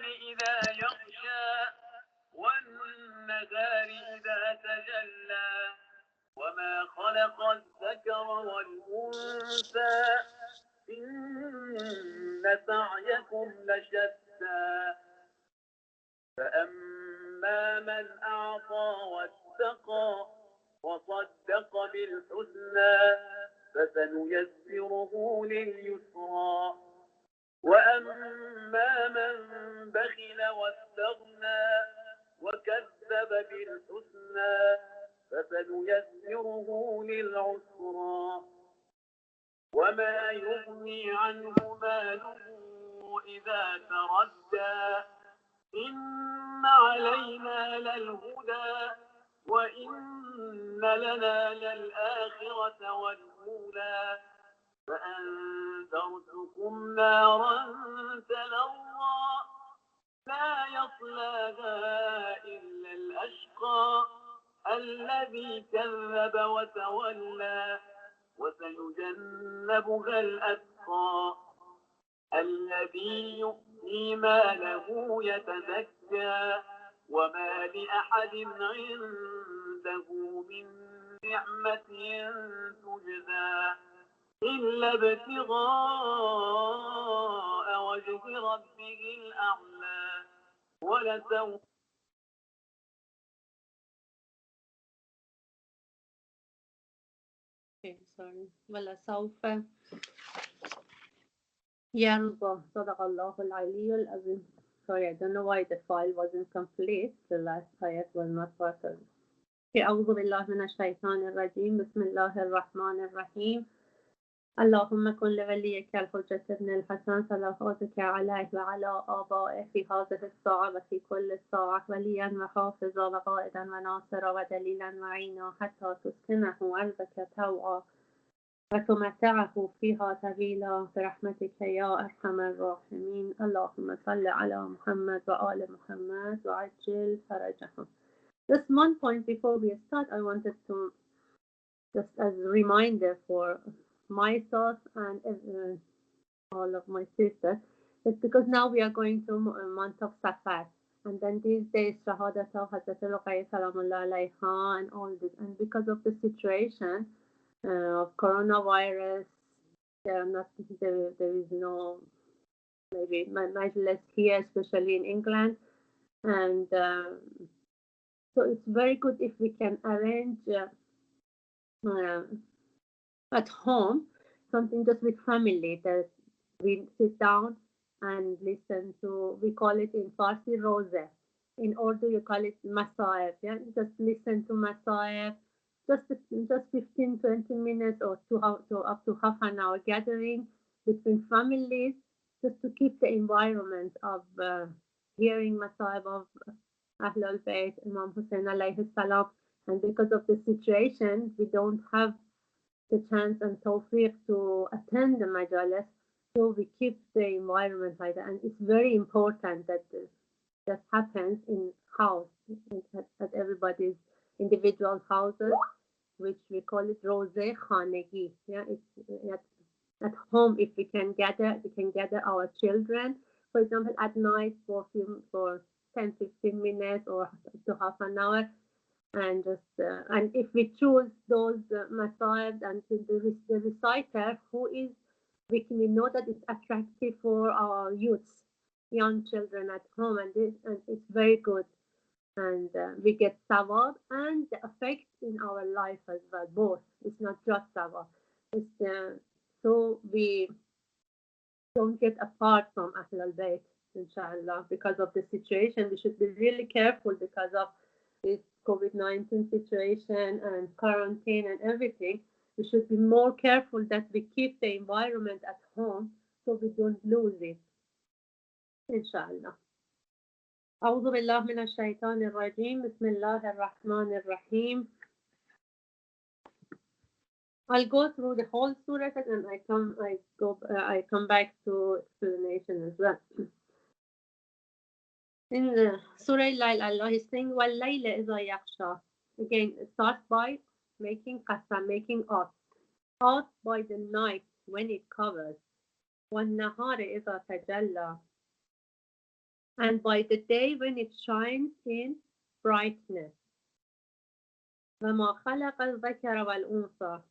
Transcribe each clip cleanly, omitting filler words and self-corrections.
إذا يغشى والنهار إذا تجلى وما خلق الذكر والأنثى إن سعيكم لشتى فأما من أعطى واتقى وصدق بالحسنى فسنيسره لليسرى وأما من بخل واستغنى وكذب بالحسنى فسنيسره للعسرى وما يغني عنه ماله إذا تردى إن علينا للهدى وإن لنا للآخرة والأولى فأنذرتكم نارا تلظى لا يصلاها إلا الأشقى الذي كذب وتولى وسيجنبها الأتقى الذي يؤتي ماله يتزكى وما لأحد عنده من نعمة تجزى إلا ابتغاء وجه ربه الأعلى ولسوف ولسوف يرضى صدق الله العلي العظيم. Sorry, I don't know why the file wasn't complete. The last ayat was not working. أعوذ بالله من الشيطان الرجيم. بسم الله الرحمن الرحيم. اللهم كن لوليك الحجة ابن الحسن صلواتك عليه وعلى آبائه في هذه الساعة وفي كل الساعة وليا وحافظا وقائدا وناصرا ودليلا معينا حتى تسكنه أرضك طوعا وتمتعه فيها طويلا برحمتك يا أرحم الراحمين. اللهم صل على محمد وآل محمد وعجل فرجهم. Just one point before we start, I wanted to just as a reminder for myself and all of my sisters, it's because now we are going through a month of Safar, and then these days Shahadat of Hazrat Ruqayya Salamullah alayha and all this, and because of the situation of coronavirus, there is no maybe majlis here, especially in England, and so it's very good if we can arrange at home something just with family, that we sit down and listen to, we call it in Farsi Roze. In Urdu you call it Masaib. Yeah? Just listen to Masaib, just 15-20 minutes or up to half an hour gathering between families, just to keep the environment of hearing Masaib of Ahlul Bayt, Imam Hussein alayhi salam. And because of the situation, we don't have the chance and tawfiq to attend the majalis, so we keep the environment like that. And it's very important that that happens in house, at everybody's individual houses, which we call it Roze Khanegi. Yeah, it's at home. If we can gather our children, for example, at night for 10-15 minutes or to half an hour, and just and if we choose those masaib and the reciter who is, we know that it's attractive for our youths, young children at home, and it's very good, and we get sawab and the effect in our life as well, both. It's not just sawab, it's so we don't get apart from Ahlul Bayt, inshallah. Because of the situation, we should be really careful because of this COVID-19 situation and quarantine and everything. We should be more careful that we keep the environment at home so we don't lose it, inshallah. أعوذ بالله من الشيطان الرجيم. بسم الله الرحمن الرحيم. I'll go through the whole surah and I come back to explanation as well. In the Surah Al-Layl, Allah is saying, وَاللَّيْلَ إِذَا يَغْشَى. Again, it starts by making qasam, making oath. Oath by the night when it covers. وَالنَّهَارِ إِذَا تَجَلَّى. and by the day when it shines in brightness. وَمَا خَلَقَ الذَّكَرَ وَالْأُنثَى,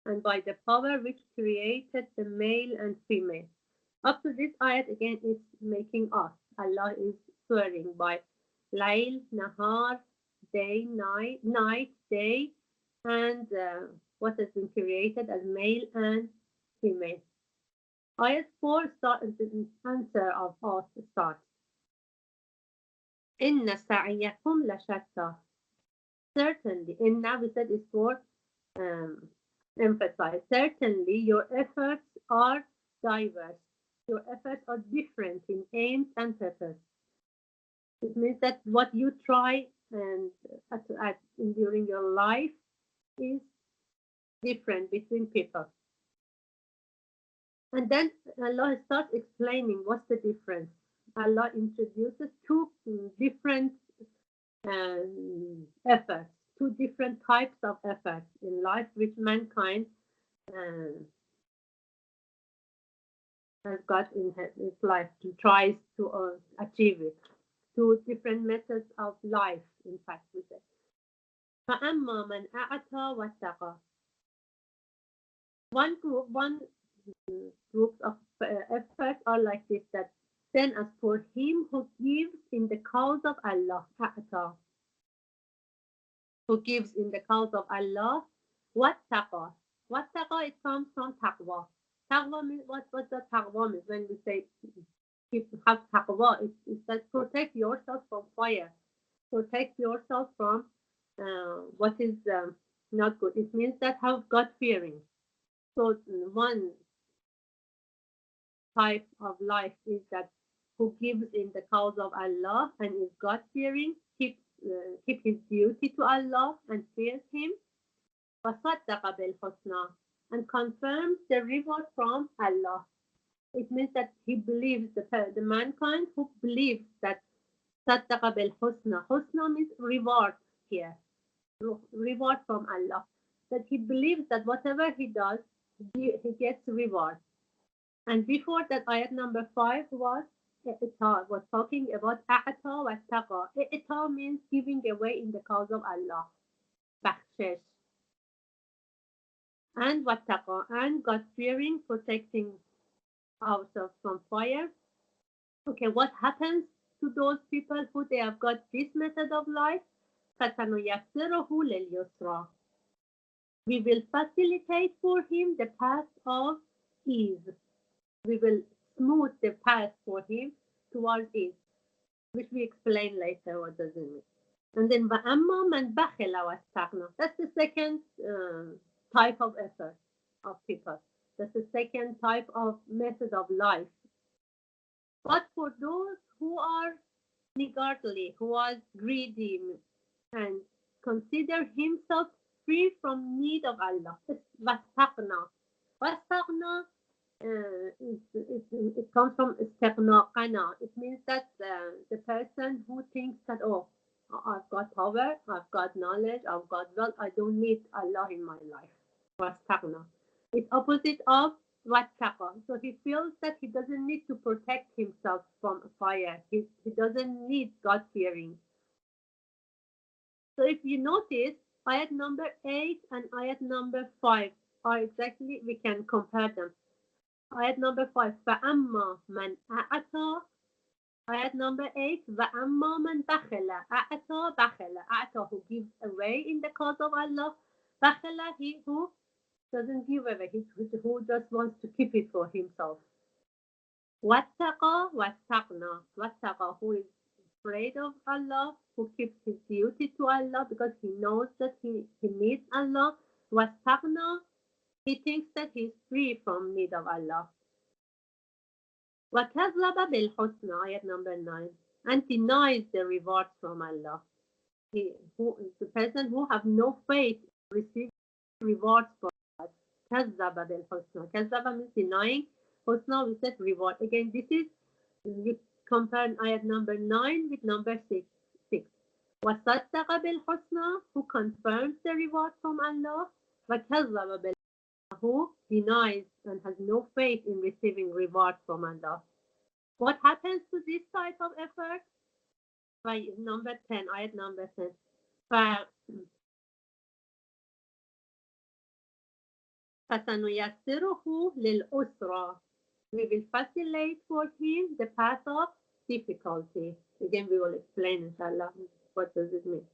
and by the power which created the male and female. Up to this ayat again is making us. Allah is swearing by Layl, Nahar, day, night, day, and what has been created as male and female. Ayat 4 the answer of us starts. Inna sa'yakum lashatta. Certainly, inna we said is for emphasize. Certainly, your efforts are diverse. Your efforts are different in aims and purpose. It means that what you try and during your life is different between people. And then Allah starts explaining what's the difference. Allah introduces two different efforts, two different types of efforts in life which mankind has got in its life to tries to achieve it. Two different methods of life, in fact, we say. فَأَمَّا مَنْ أَعْتَى وَاتَّقَى. One group of efforts are like this, that then as for him who gives in the cause of Allah, أَعْتَى, who gives in the cause of Allah, وَاتَّقَى. وَاتَّقَى, it comes from taqwa. Taqwa means, what does taqwa mean? When we say have taqwa, it's that protect yourself from fire, protect yourself from what is not good. It means that have God fearing. So one type of life is that who gives in the cause of Allah and is God fearing, keep his duty to Allah and fears Him. وَصَدَّقَ بِالْحُسْنَى, and confirms the reward from Allah. It means that he believes, the mankind who believes that صَدَّقَ بِالْحُسْنَى. Husna means reward here, reward from Allah. That he believes that whatever he does, he gets reward. And before that, ayat number 5 was talking about أَعْتَى وَاتَّقَى. إِعْتَى means giving away in the cause of Allah, bakhshish. And wattaqa, and God fearing, protecting ourselves from fire. Okay, what happens to those people who they have got this method of life? فَسَنُيَسِّرُهُ لِلْيُسْرَى. We will facilitate for him the path of ease. We will smooth the path for him towards ease, which we explain later what does it mean. And then وَأَمَّا مَنْ بَخِلَ وَاسْتَغْنَى. That's the second type of effort of people. That's the second type of method of life. But for those who are niggardly, who are greedy and consider himself free from need of Allah, وَاسْتَغْنَى. وَاسْتَغْنَى it comes from istighna. It means that the person who thinks that, oh, I've got power, I've got knowledge, I've got wealth, I don't need Allah in my life. Wastaghna. It's opposite of wattaqa. So he feels that he doesn't need to protect himself from fire. He doesn't need God fearing. So if you notice, ayat number 8 and ayat number 5 are exactly, we can compare them. Ayat number 5, فَأَمَّا مَنْ أَعْتَى. Ayat number 8, وَأَمَّا مَنْ بَخِلَ. أَعْتَى بَخِلَ. أَعْتَى, who gives away in the cause of Allah. بَخِلَ, he who doesn't give away, who just wants to keep it for himself. وَاتَّقَى وَاسْتَغْنَى. وَاتَّقَى, who is afraid of Allah, who keeps his duty to Allah because he knows that he needs Allah. وَاسْتَغْنَى, he thinks that he's free from need of Allah. وَكَذَّبَ بِالْحُسْنَى, ayat number 9, and denies the rewards from Allah. Who is the person who have no faith to receive rewards from God. كَذَّبَ بِالْحُسْنَى. كَذَّبَ means denying. Husna, we said reward. Again, this is, you compare ayat number 9 with number 6. وَصَدَّقَ بِالْحُسْنَى, who confirms the reward from Allah. وَكَذَّبَ بِالْحُسْنَى, who denies and has no faith in receiving reward from Allah. What happens to this type of effort? By number 10, ayat number 10. فَسَنُيَسِّرُهُ لِلْأُسْرَى. We will facilitate for him the path of difficulty. Again, we will explain, inshallah, what does it mean.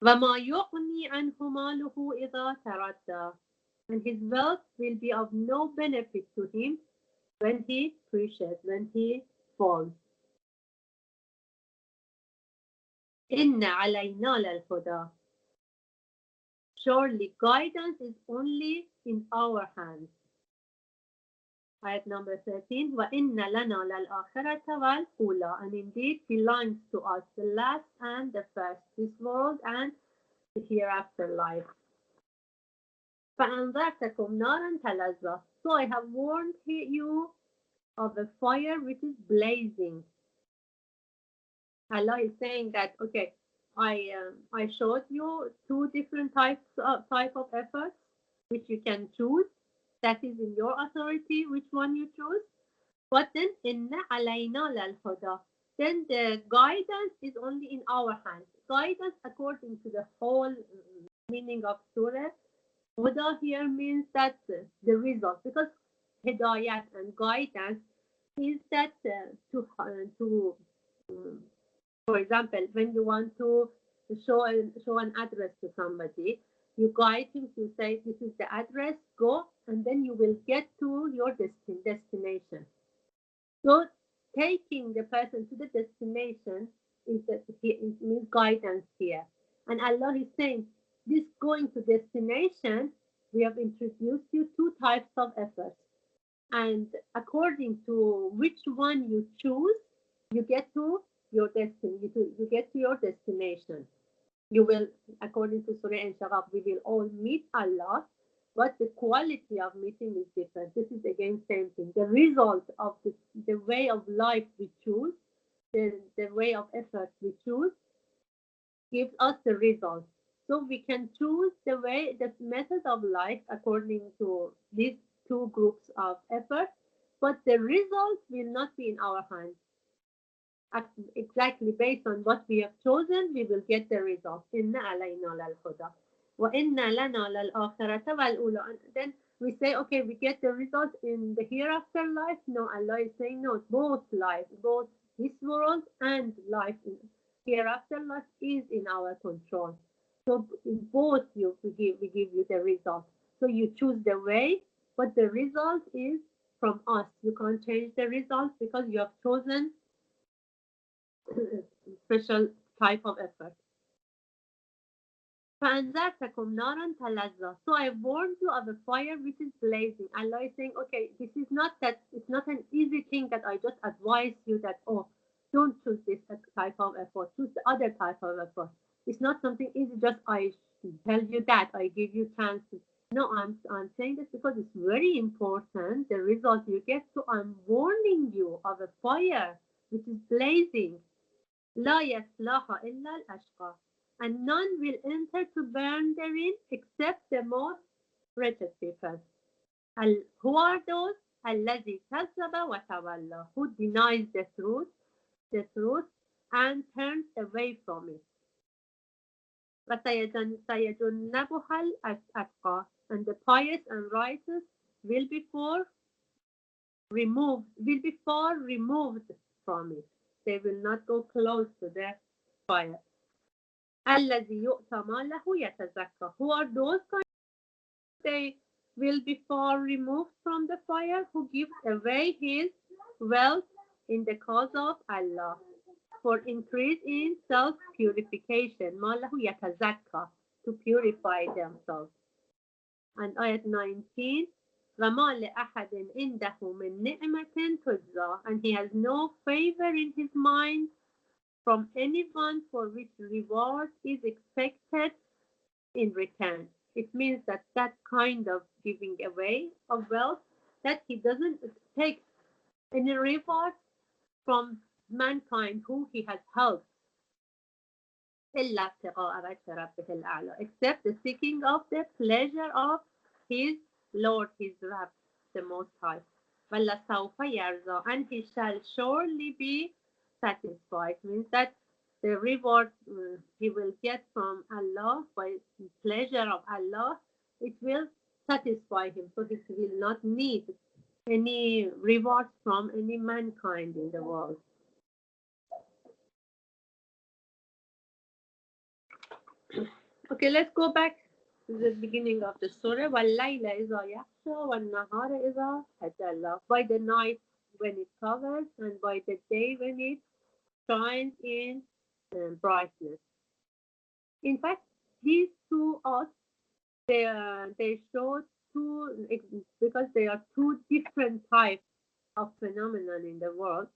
وَمَا يُغْنِي عَنْهُ مَالُهُ إِذَا تَرَدَّى. And his wealth will be of no benefit to him when he pushes, when he falls. إِنَّ عَلَيْنَا لَلْهُدَى. Surely guidance is only in our hands. Ayat number 13. وَإِنَّ لَنَا لَلْآخِرَةَ وَالْأُولَى. And indeed belongs to us the last and the first, this world and the hereafter life. فَأَنذَرْتَكُمْ نَارًا تَلَظَّى. So I have warned you of a fire which is blazing. Allah is saying that, okay, I showed you two different type of efforts which you can choose. That is in your authority, which one you choose. But then, inna alayna lal huda. Then the guidance is only in our hands. Guidance according to the whole meaning of surah. Huda here means that the result, because hidayat and guidance is that for example, when you want to show an address to somebody, you guide him to say, this is the address, go, and then you will get to your destination. So taking the person to the destination means guidance here. And Allah is saying, this going to destination, we have introduced you two types of efforts. And according to which one you choose, you get to your destiny, you get to your destination. You will, according to Surah Al-Shaqaq, we will all meet Allah, but the quality of meeting is different. This is again same thing. The result of the way of life we choose, the way of effort we choose, gives us the result. So we can choose the method of life according to these two groups of effort, but the result will not be in our hands. Exactly based on what we have chosen, we will get the result. Inna alayna lal huda. Wa inna lana lal akhirata wal ula. And then we say, okay, we get the result in the hereafter life. No, Allah is saying no, both life, both this world and life in hereafter life is in our control. So in both we give you the result. So you choose the way, but the result is from us. You can't change the result because you have chosen special type of effort. فَأَنذَرْتَكُمْ نَارًا تَلَظَّى. So I warned you of a fire which is blazing. Allah is saying, okay, this is not that, it's not an easy thing that I just advise you that, oh, don't choose this type of effort, choose the other type of effort. It's not something easy, just I tell you that, I give you chances. No, I'm saying this because it's very important, the result you get. So I'm warning you of a fire which is blazing. لا يصلاها إلا الأشقى. And none will enter to burn therein except the most wretched people. Who are those? الذي كذب وتولى. Who denies the truth and turns away from it. وسيجنبها الأتقى. And the pious and righteous will be far removed from it. They will not go close to the fire. الذي يؤتى ماله يتزكى. Who are those kinds? They will be far removed from the fire, who gives away his wealth in the cause of Allah for increase in self-purification. ماله يتزكى, to purify themselves. And ayat 19. وَمَا لِأَحَدٍ عِنْدَهُ مِنْ نِعْمَةٍ تُجْزَى. And he has no favor in his mind from anyone for which reward is expected in return. It means that kind of giving away of wealth, that he doesn't take any reward from mankind who he has helped. إِلَّا ابْتِغَاءَ وَجْهِ رَبِّهِ الْأَعْلَى. Except the seeking of the pleasure of his Lord, his Rabb, the Most High. وَلَسَوْفَ يَرْضَى, and he shall surely be satisfied. Means that the reward he will get from Allah by pleasure of Allah, it will satisfy him. So he will not need any rewards from any mankind in the world. Okay, let's go back to the beginning of the surah. وَاللَّيْلَ إِذَا يَغْشَى وَالنَّهَارَ إِذَا تَجَلَّى. By the night when it covers and by the day when it shines in brightness. In fact, these two odds, they show two, because they are two different types of phenomenon in the world.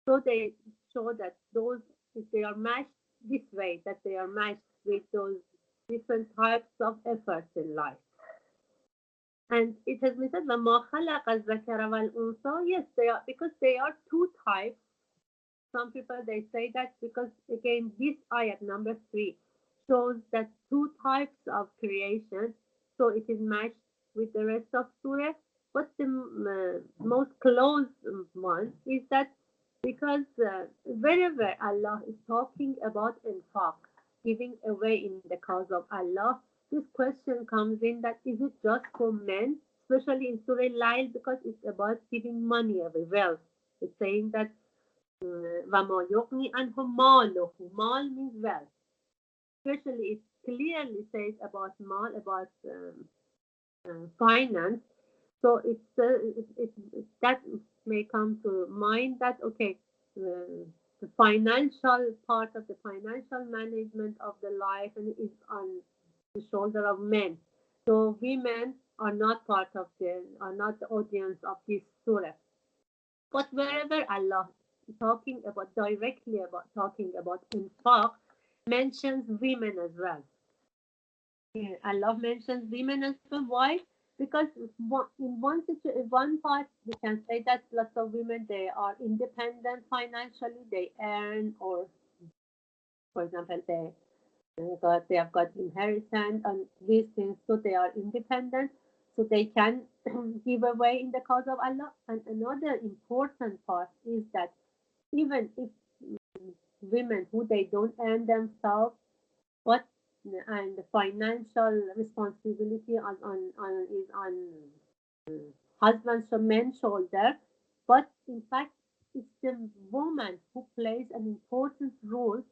So they show that those, if they are matched this way, that they are matched with those different types of efforts in life. And it has been said, وَمَا خَلَقَ الذَّكَرَ وَالْأُنثَى. Yes, they are, because they are two types. Some people, they say that because, again, this ayat number 3 shows that two types of creation, so it is matched with the rest of surah. But the most close one is that because wherever Allah is talking about infaq, giving away in the cause of Allah, this question comes in that is it just for men, especially in Surah Lail, because it's about giving money away, wealth. It's saying that وَمَا يُغْنِي عَنْهُ مَالُهُ. Mal means wealth. Especially it clearly says about mal, about finance. So that may come to mind that, okay, the financial part of the financial management of the life and is on the shoulder of men. So women are not are not the audience of this surah. But wherever Allah is talking about directly about talking about infaq, mentions women as well. Allah mentions women as well. Why? Because in one part we can say that lots of women, they are independent financially, they earn, or for example they have got inheritance and these things, so they are independent, so they can give away in the cause of Allah. And another important part is that even if women who they don't earn themselves, but and the financial responsibility is on husband's or men's shoulder, but in fact it's the woman who plays an important role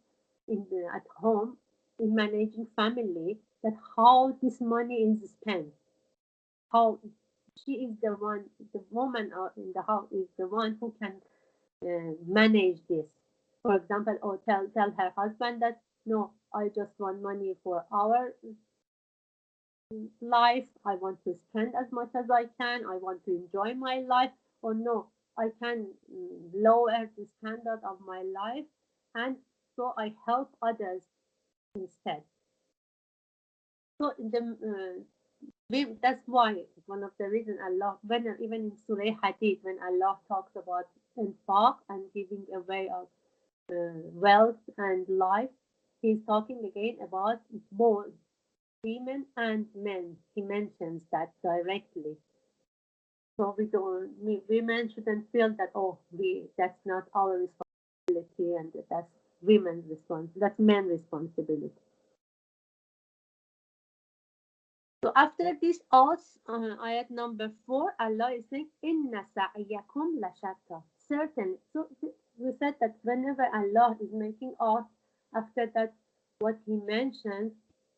at home in managing family, that how this money is spent, how she is the woman in the house is the one who can manage this. For example, or tell her husband that no, I just want money for our life. I want to spend as much as I can. I want to enjoy my life. Or no, I can lower the standard of my life, and so I help others instead. So that's why one of the reasons Allah, when even in Surah Hadith, when Allah talks about infaq and giving away of wealth and life, he's talking again about both women and men. He mentions that directly. So women shouldn't feel that, oh, that's not our responsibility and that's women's responsibility, that's men's responsibility. So after this ayat number 4, Allah is saying, Inna sa'yakum lashatta. Certainly. So we said that whenever Allah is making art, after that, what he mentions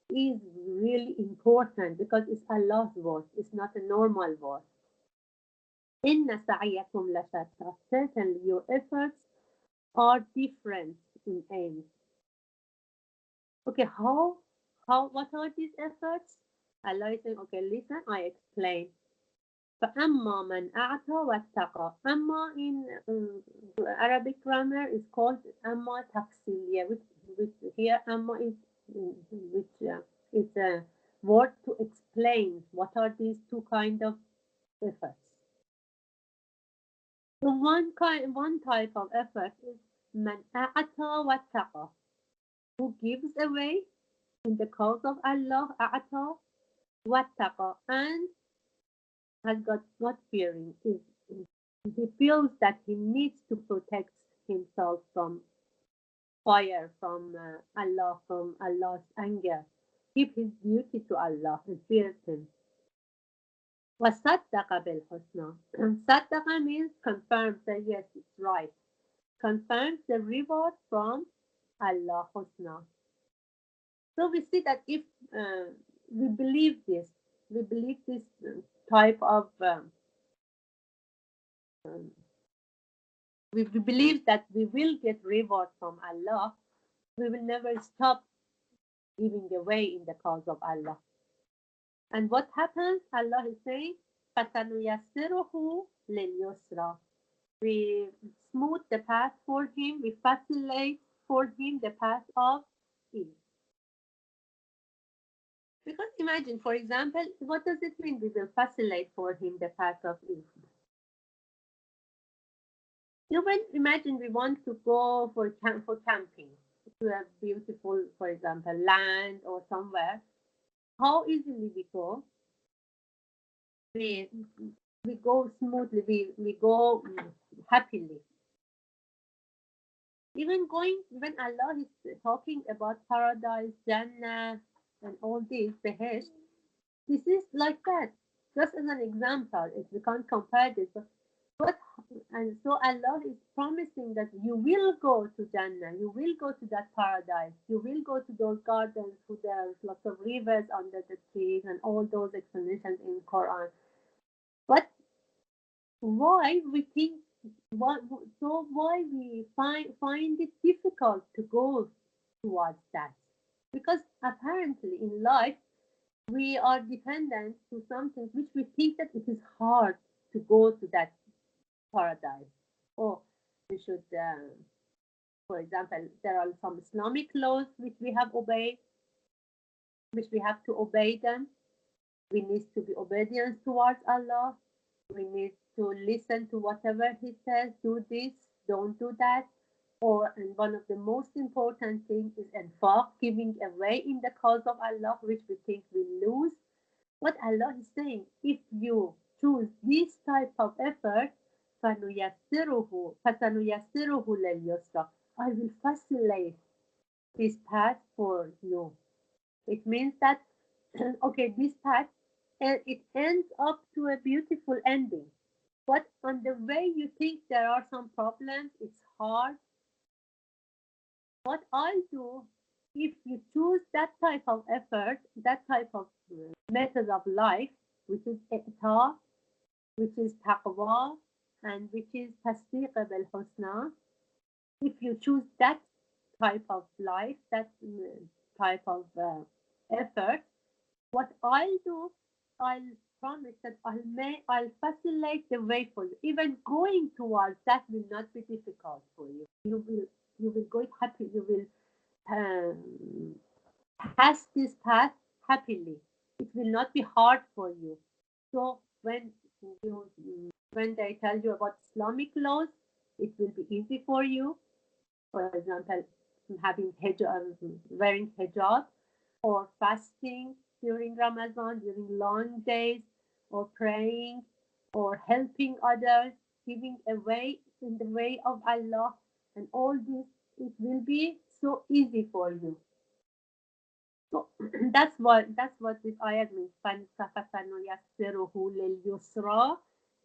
is really important because it's Allah's word. It's not a normal word. Inna sa'yakum lashatta. Certainly your efforts are different in aims. Okay, what are these efforts? Allah is saying, okay, listen, I explain. فَأَمَّا مَنْ أَعْطَى وَاتَّقَى. Amma in Arabic grammar is called Amma Tafsiliya, which here Amma is a word to explain what are these two kind of efforts. So one type of effort is Man أَعْطَى وَاتَّقَى, who gives away in the cause of Allah, أَعْطَى وَاتَّقَى, and has got God fearing, is he feels that he needs to protect himself from fire, from Allah, from Allah's anger. Give his duty to Allah and fear him. وَصَدَّقَ بِالْحُسْنَى. Saddaqa means confirms that yes, it's right. Confirms the reward from Allah Husna. So we see that if we believe this, we believe this type of, um, we believe that we will get reward from Allah, we will never stop giving away in the cause of Allah. And what happens? Allah is saying, فَسَنُيَسِّرُهُ لِلْيُسْرَى. We smooth the path for him, we facilitate for him the path of ease. Because imagine, for example, what does it mean we will facilitate for him the path of ease? You might imagine we want to go for camping to a beautiful, for example, land or somewhere. How easily we go? We go smoothly. We go happily. Even Allah is talking about paradise, Jannah, and all these, Behesh, this is like that. Just as an example, if we can't compare this, but and so Allah is promising that you will go to Jannah, you will go to that paradise, you will go to those gardens where there's lots of rivers under the trees and all those explanations in Quran. But why we think why we find it difficult to go towards that? Because apparently in life we are dependent to something which we think that it is hard to go to that paradise. Or we should, for example, there are some Islamic laws which we have obeyed, which we have to obey them. We need to be obedient towards Allah. We need to listen to whatever He says. Do this, don't do that. And one of the most important things is infaq, giving away in the cause of Allah, which we think we lose. What Allah is saying, if you choose this type of effort, فَسَنُيَسِّرُهُ لِلْيُسْرَى. I will facilitate this path for you. It means that, okay, this path, it ends up to a beautiful ending. But on the way you think there are some problems, it's hard. What I'll do, if you choose that type of effort, that type of method of life, which is iqta, which is taqwa, and which is tasdiq bil husna, if you choose that type of life, that type of effort, what I'll do, I'll promise that I'll facilitate the way for you. Even going towards that will not be difficult for you. You will go happy. You will pass this path happily. It will not be hard for you. So when they tell you about Islamic laws, it will be easy for you. For example, having hijab, wearing hijab, or fasting during Ramadan, during long days, or praying, or helping others, giving away in the way of Allah, and all this, it will be so easy for you. So that's what this ayat means.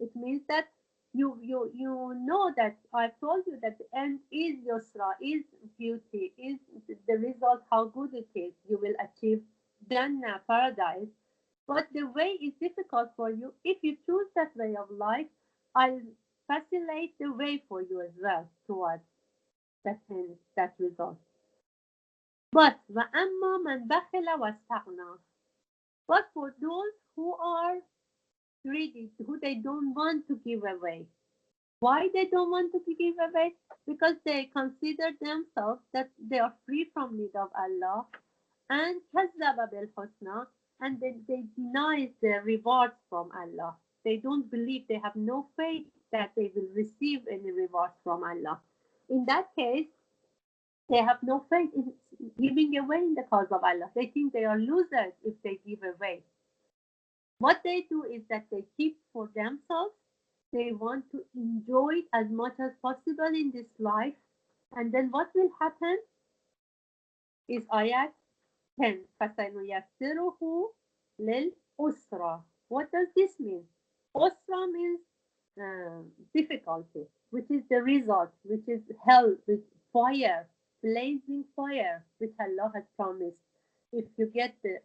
It means that you know that I've told you that the end is yusra, is beauty, is the result, how good it is. You will achieve Jannah, paradise. But the way is difficult for you. If you choose that way of life, I'll facilitate the way for you as well towards that end, that result. But وَأَمَّا مَنْ بَخِلَ وَاسْتَغْنَى. But for those who are greedy, who they don't want to give away. Why they don't want to give away? Because they consider themselves that they are free from need of Allah, and كَذَّبَ بِالْحُسْنَى, and then they deny the rewards from Allah. They don't believe, they have no faith that they will receive any rewards from Allah. In that case, they have no faith in giving away in the cause of Allah. They think they are losers if they give away. What they do is that they keep for themselves They want to enjoy it as much as possible in this life. And then what will happen is ayat 10. فَسَنُيَسِّرُهُ لِلْأُسْرَةِ. What does this mean? Usra means difficulty, which is the result, which is hell, with fire, blazing fire, which Allah has promised. If you get the,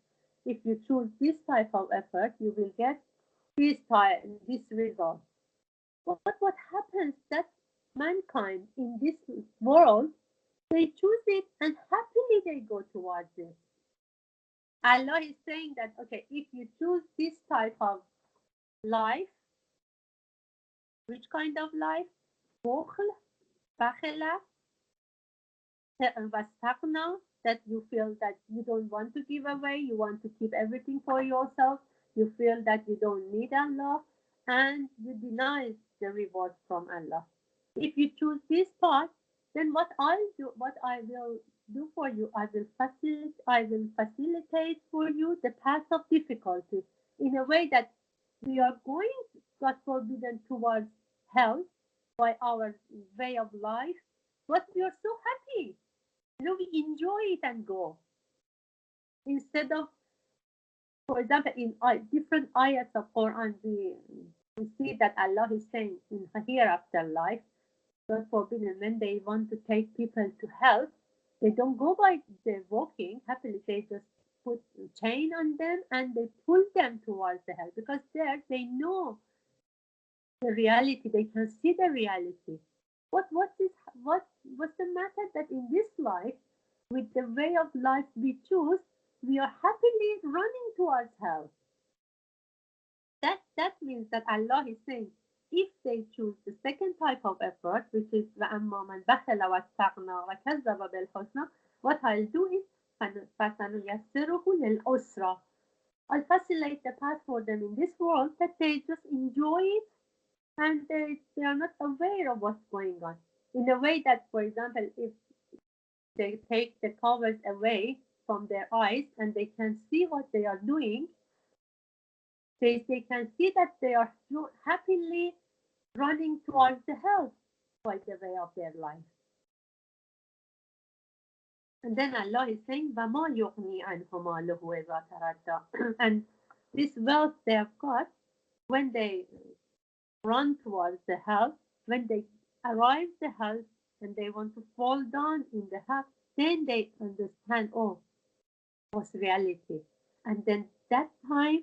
if you choose this type of effort, you will get this result. But what happens that mankind in this world, they choose it and happily they go towards it. Allah is saying that, okay, if you choose this type of life, which kind of life? بخل, بخلة, واستغنى, that you feel that you don't want to give away, you want to keep everything for yourself, you feel that you don't need Allah, and you deny the reward from Allah. If you choose this path, then what I will do for you, I will facilitate for you the path of difficulty in a way that we are going, God forbidden, towards hell by our way of life, but we are so happy. We enjoy it and go. Instead of, for example, in different ayats of Quran, we see that Allah is saying in hereafter life, God forbid, when they want to take people to hell, they don't go by the walking happily. They just put a chain on them and they pull them towards the hell, because there they know the reality. They can see the reality. What's the matter that in this life, with the way of life we choose, we are happily running towards hell? That means that Allah is saying, if they choose the second type of effort, which is وَأَمَّا مَنْ بَخِلَ وَاسْتَغْنَى وَكَذَّبَ بِالْحُسْنَى, what I'll do is فَسَنُيَسِّرُهُ لِلْعُسْرَى. I'll facilitate the path for them in this world, that they just enjoy it and they are not aware of what's going on. In a way that, for example, if they take the covers away from their eyes and they can see what they are doing, they can see that they are happily running towards the hell by the way of their life. And then Allah is saying, وَمَا يُغْنِي عَنْهُ مَالُهُ إِذَا تَرَدَّى. And this wealth they have got, when they run towards the hell, when they arrive the hell and they want to fall down in the hell, then they understand, oh, what's reality. And then that time,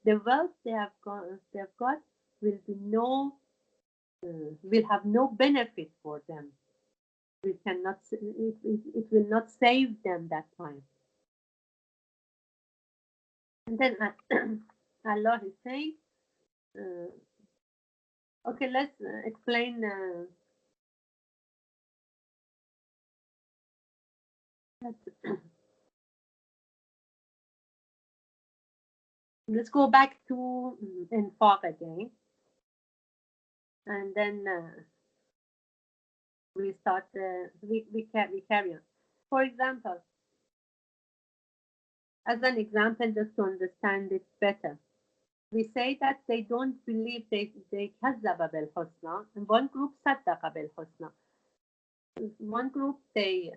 the wealth they've got will be will have no benefit for them. We cannot, it will not save them that time. And then Allah is saying, okay, let's explain. Let's go back to Infaq again, and then we start. We carry on. For example, as an example, just to understand it better, we say that they don't believe, they كذب بالحسنى, and one group صدق بالحسنى. One group, they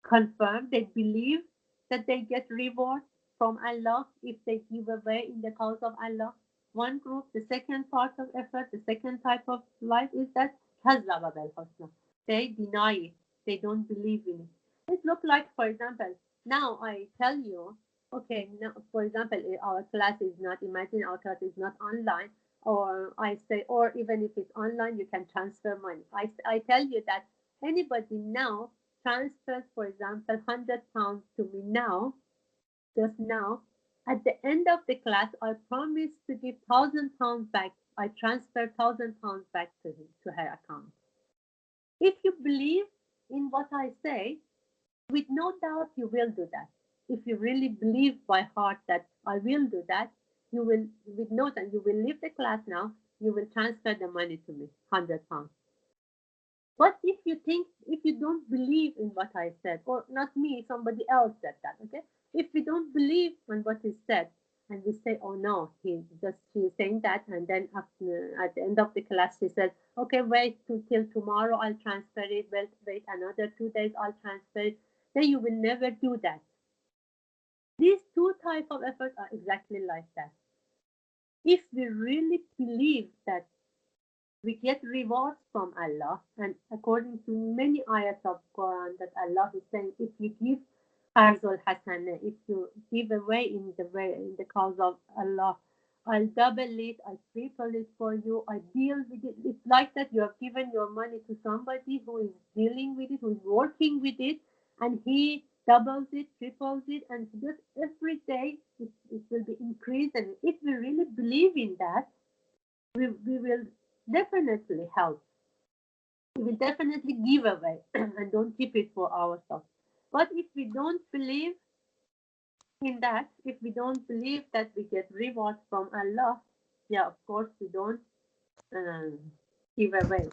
confirm, they believe that they get reward from Allah if they give away in the cause of Allah. One group, the second part of effort, the second type of life is that كذب بالحسنى. They deny it. They don't believe in it. It looks like, for example, now I tell you, okay, now, for example, our class is not, imagine our class is not online, or I say, or even if it's online, you can transfer money. I tell you that anybody now transfers, for example, £100 to me now, just now, at the end of the class, I promise to give £1,000 back. I transfer £1,000 back to him, to her account. If you believe in what I say, with no doubt you will do that. If you really believe by heart that I will do that, you will, with no doubt, you will leave the class now, you will transfer the money to me, £100. But if you don't believe in what I said, or not me, somebody else said that, okay? If you don't believe in what is said, And we say, oh no, she's saying that. And then at the end of the class, she says, okay, wait till tomorrow, I'll transfer it. Wait another 2 days, I'll transfer it. Then you will never do that. These two types of efforts are exactly like that. If we really believe that we get rewards from Allah, and according to many ayats of Quran, that Allah is saying, if you give Arzul Hasana, if you give away in the cause of Allah, I'll double it, I triple it for you, I deal with it. It's like that you have given your money to somebody who is dealing with it, who is working with it, and he doubles it, triples it, and just every day it will be increasing. If we really believe in that, we will definitely help. We will definitely give away and don't keep it for ourselves. But if we don't believe in that, if we don't believe that we get rewards from Allah, yeah, of course we don't um, give away.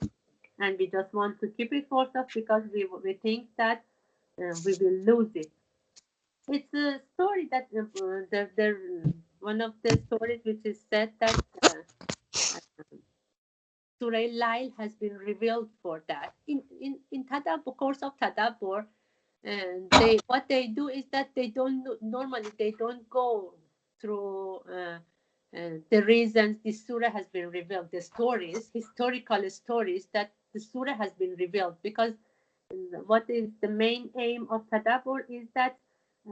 And we just want to keep it for ourselves because we think that we will lose it. It's a story that one of the stories which is said that Surah Lail has been revealed for that. In Tadabbur, course of Tadabbur, and what they do is that they don't normally they don't go through the reasons this surah has been revealed, the stories, historical stories that the surah has been revealed, because what is the main aim of Tadabbur is that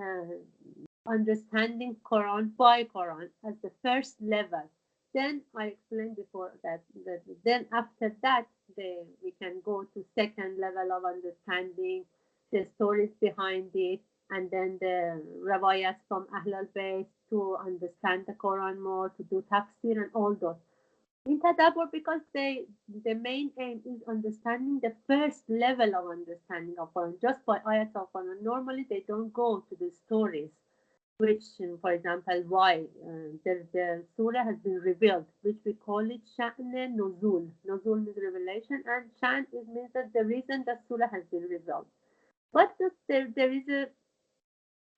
uh, understanding Quran by Quran as the first level. Then I explained before that then after that we can go to second level of understanding the stories behind it, and then the rawayas from Ahlul Bayt to understand the Quran more, to do tafsir and all those. In Tadabbur, because the main aim is understanding the first level of understanding of Quran, just by ayat of Quran. Normally they don't go to the stories, which, for example, why the surah has been revealed, which we call it Sha'n Nuzul. Nuzul means revelation, and Sha'n means that the reason that surah has been revealed. But there is a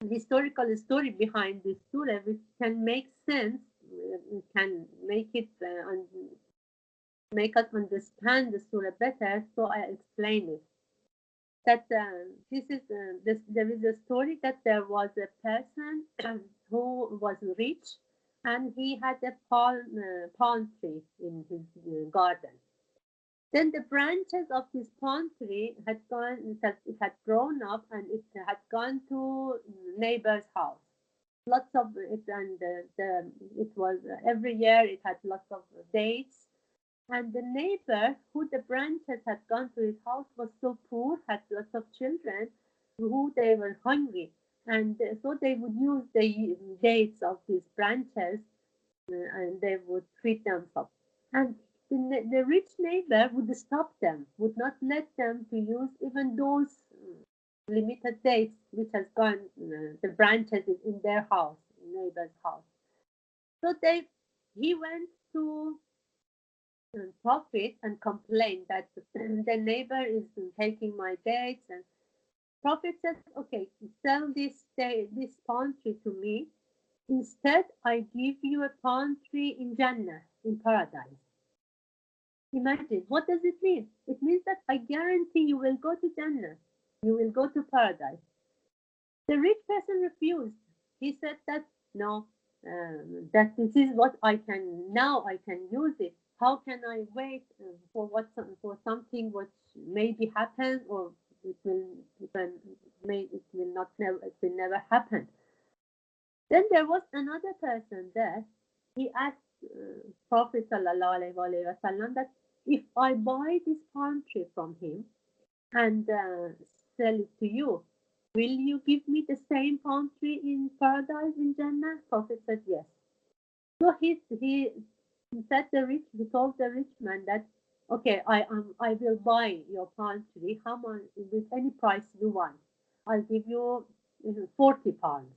historical story behind this surah which can make sense, can make it make us understand the surah better. So I explain it. That there is a story that there was a person who was rich, and he had a palm tree in his garden. Then the branches of this palm tree it had grown up, and it had gone to neighbor's house. Lots of it, and it was every year it had lots of dates. And the neighbor, who the branches had gone to his house, was so poor, had lots of children, who they were hungry, and so they would use the dates of these branches, and they would feed themselves. And the rich neighbor would stop them, would not let them to use even those limited dates which has gone, the branches in their house, neighbor's house. So he went to Prophet and complained that the neighbor is taking my dates. And Prophet says, okay, sell this palm tree to me. Instead, I give you a palm tree in Jannah, in paradise. Imagine, what does it mean? It means that I guarantee you will go to Jannah. You will go to paradise. The rich person refused. He said that no, that this is what I can now. I can use it. How can I wait for something which maybe happen, or it will not never it will never happen. Then there was another person there. He asked Prophet sallallahu alaihi wasallam that if I buy this palm tree from him and sell it to you, will you give me the same palm tree in paradise in Jannah? Prophet said yes. So he told the rich man that, okay, I will buy your palm tree. How much, with any price you want? I'll give you 40 pounds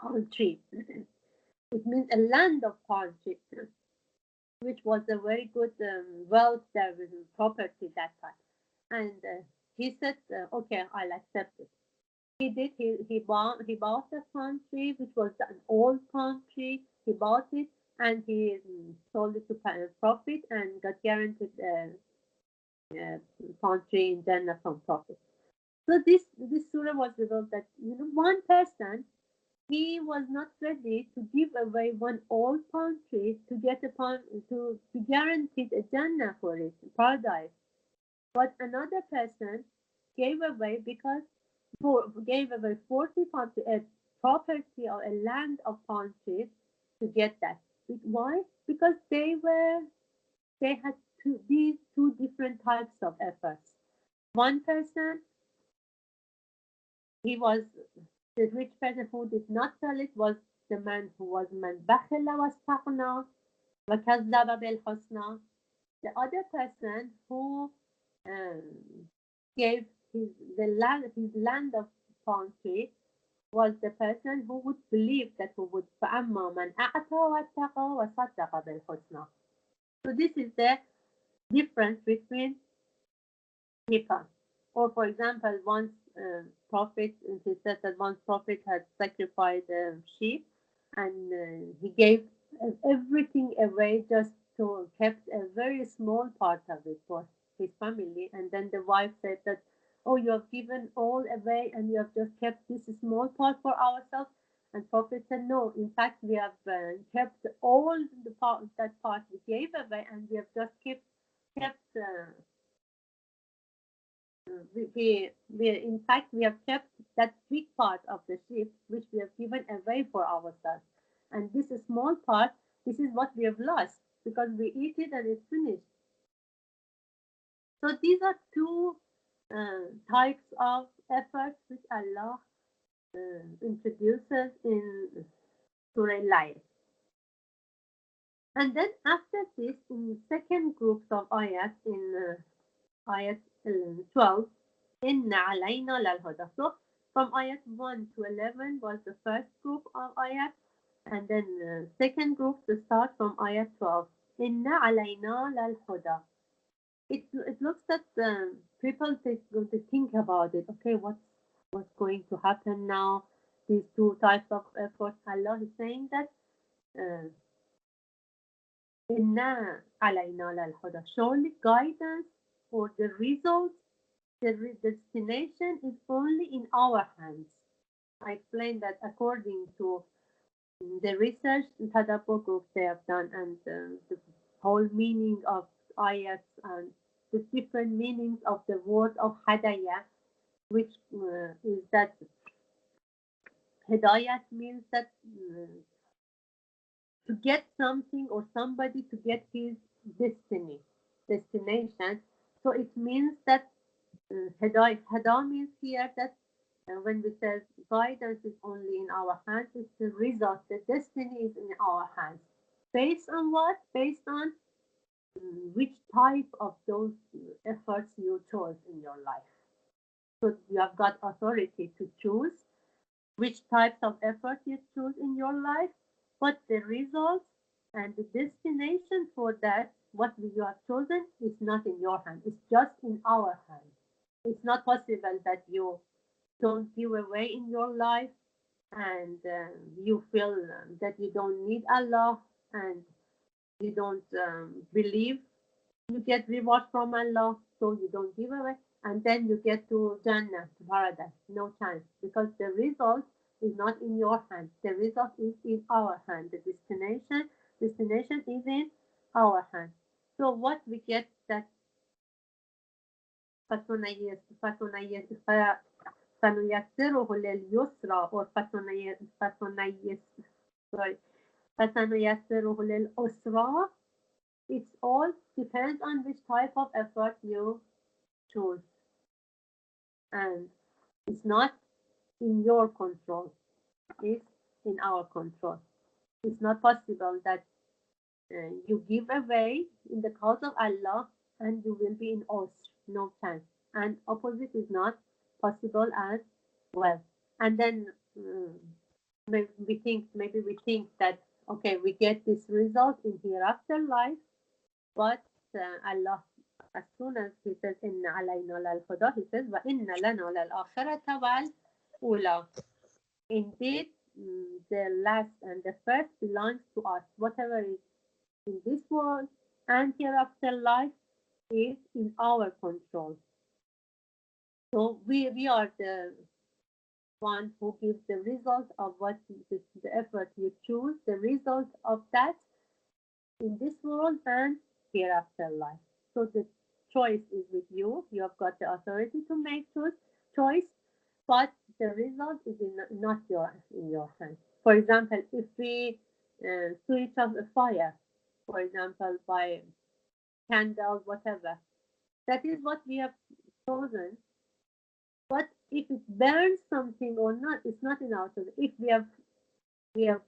palm tree. It means a land of palm tree, which was a very good wealth there was property that time. And he said, okay, I'll accept it. he did. He bought a palm tree, which was an old palm tree. He bought it and he sold it to profit and got guaranteed uh, palm tree in Jannah from profit. So this surah was revealed that one person, he was not ready to give away one old palm tree to get a palm to guarantee a Jannah for it, paradise. But another person gave away because gave away 40 palm a property or a land of palm trees to get that. Why? Because they had these two different types of efforts. One person, he was the rich person who did not sell it was the man who was man bakhila واستغنى وكذب بالحسنى. The other person who um, gave his land of palm tree was the person who would believe that who would فأما من أعطى واتقى وصدق بالحسنى. So this is the difference between people. Or for example, once prophet, he said that one prophet had sacrificed a sheep and he gave everything away just to kept a very small part of it for his family. And then the wife said that, oh, you have given all away and you have just kept this small part for ourselves. And prophet said, no, in fact, we have kept all the part that part we gave away, and we have just kept we in fact we have kept that big part of the sheep which we have given away for ourselves, and this small part, this is what we have lost because we eat it and it's finished. So these are two types of efforts which Allah introduces in Surah Light. And then after this, in second groups of ayat, in ayat 12, Inna alayna lal huda. So from ayat 1 to 11 was the first group of ayat, and then second group to start from ayat 12. Inna alayna lal huda. It looks that people going to think about it. Okay, what's going to happen now? These two types of efforts. Allah is saying that uh, Inna alayna lal huda. Surely guidance or the results, the destination is only in our hands. I explained that according to the research the Tadabbur groups they have done, and the whole meaning of ayats and the different meanings of the word of hadaya, which is that hidayat means that to get something or somebody to get his destination. So it means that hada means here that when we say guidance is only in our hands, it's the result, the destiny is in our hands. Based on what? Based on which type of those efforts you chose in your life. So you have got authority to choose which types of effort you choose in your life, but the results and the destination for that, what you have chosen, is not in your hand. It's just in our hand. It's not possible that you don't give away in your life and you feel that you don't need Allah and you don't believe you get reward from Allah, so you don't give away, and then you get to Jannah, to paradise. No chance, because the result is not in your hand. The result is in our hand. The destination is in our hand. So what we get that فسنيسره لليسرى or sorry, فسنيسره للأسرى. It's all depends on which type of effort you choose, and it's not in your control, it's in our control. It's not possible that you give away in the cause of Allah and you will be in us. No chance. And opposite is not possible as well. And then maybe we think that okay, we get this result in hereafter life, but Allah, as soon as He says Inna alayna lal huda, He says Wa inna lana lal akhirata wal ula. Indeed, the last and the first belongs to us. Whatever is in this world and hereafter life is in our control. So we are the one who gives the result of what the effort you choose, the result of that in this world and hereafter life. So the choice is with you. You have got the authority to make choice, but the result is not in your hands. For example, if we switch off a fire, for example, by candles, whatever, that is what we have chosen. But if it burns something or not, it's not in our choice. If we have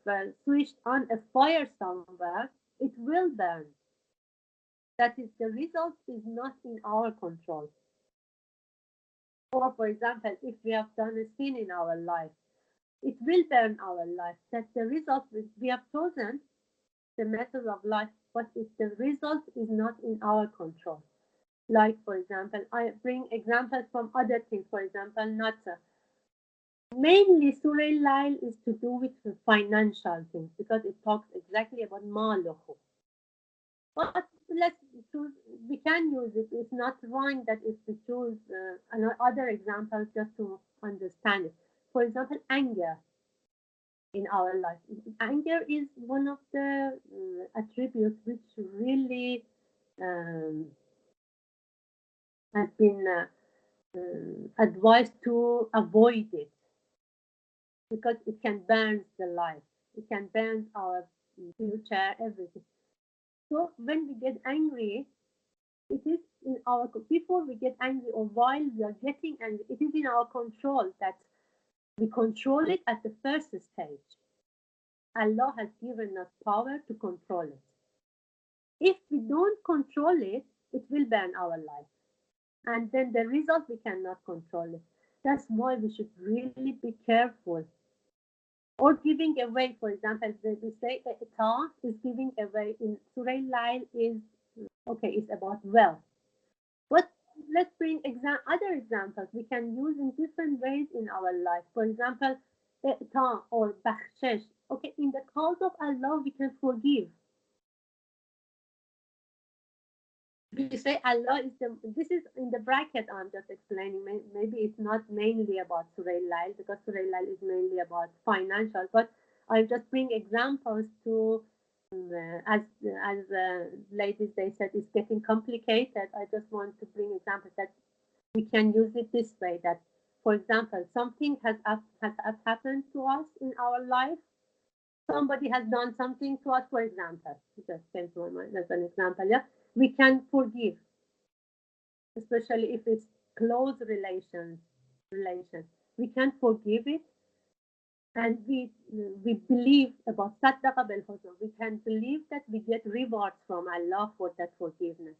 switched on a fire somewhere, it will burn. That is, the result is not in our control. Or, for example, if we have done a sin in our life, it will burn our life. That's the result. We have chosen the method of life, but if the result is not in our control. Like, for example, I bring examples from other things. For example, Nata. Mainly, Surah Lail is to do with financial things because it talks exactly about maluhu. But let's choose, we can use it. It's not wrong that if we choose other examples just to understand it. For example, anger in our life. Anger is one of the attributes which really um, has been advised to avoid it because it can burn the life. It can burn our future, everything. So when we get angry, it is in our before we get angry or while we are getting angry, it is in our control that we control it at the first stage. Allah has given us power to control it. If we don't control it, it will burn our life. And then the result we cannot control it. That's why we should really be careful. Or giving away, for example, we say ita is giving away in Surah Lail is okay, it's about wealth. But let's bring other examples we can use in different ways in our life. For example, ita or bakhshish. Okay, in the cause of Allah, we can forgive. We say Allah is the. This is in the bracket. I'm just explaining. Maybe it's not mainly about Surah Lail because Surah Lail is mainly about financial. But I just bring examples to as ladies they said it's getting complicated. I just want to bring examples that we can use it this way. That, for example, something has happened to us in our life. Somebody has done something to us. For example, just came to my mind as an example. Yeah, we can forgive, especially if it's close relation. We can forgive it, and we believe about saddaqa bil husna. We can believe that we get rewards from Allah for that forgiveness.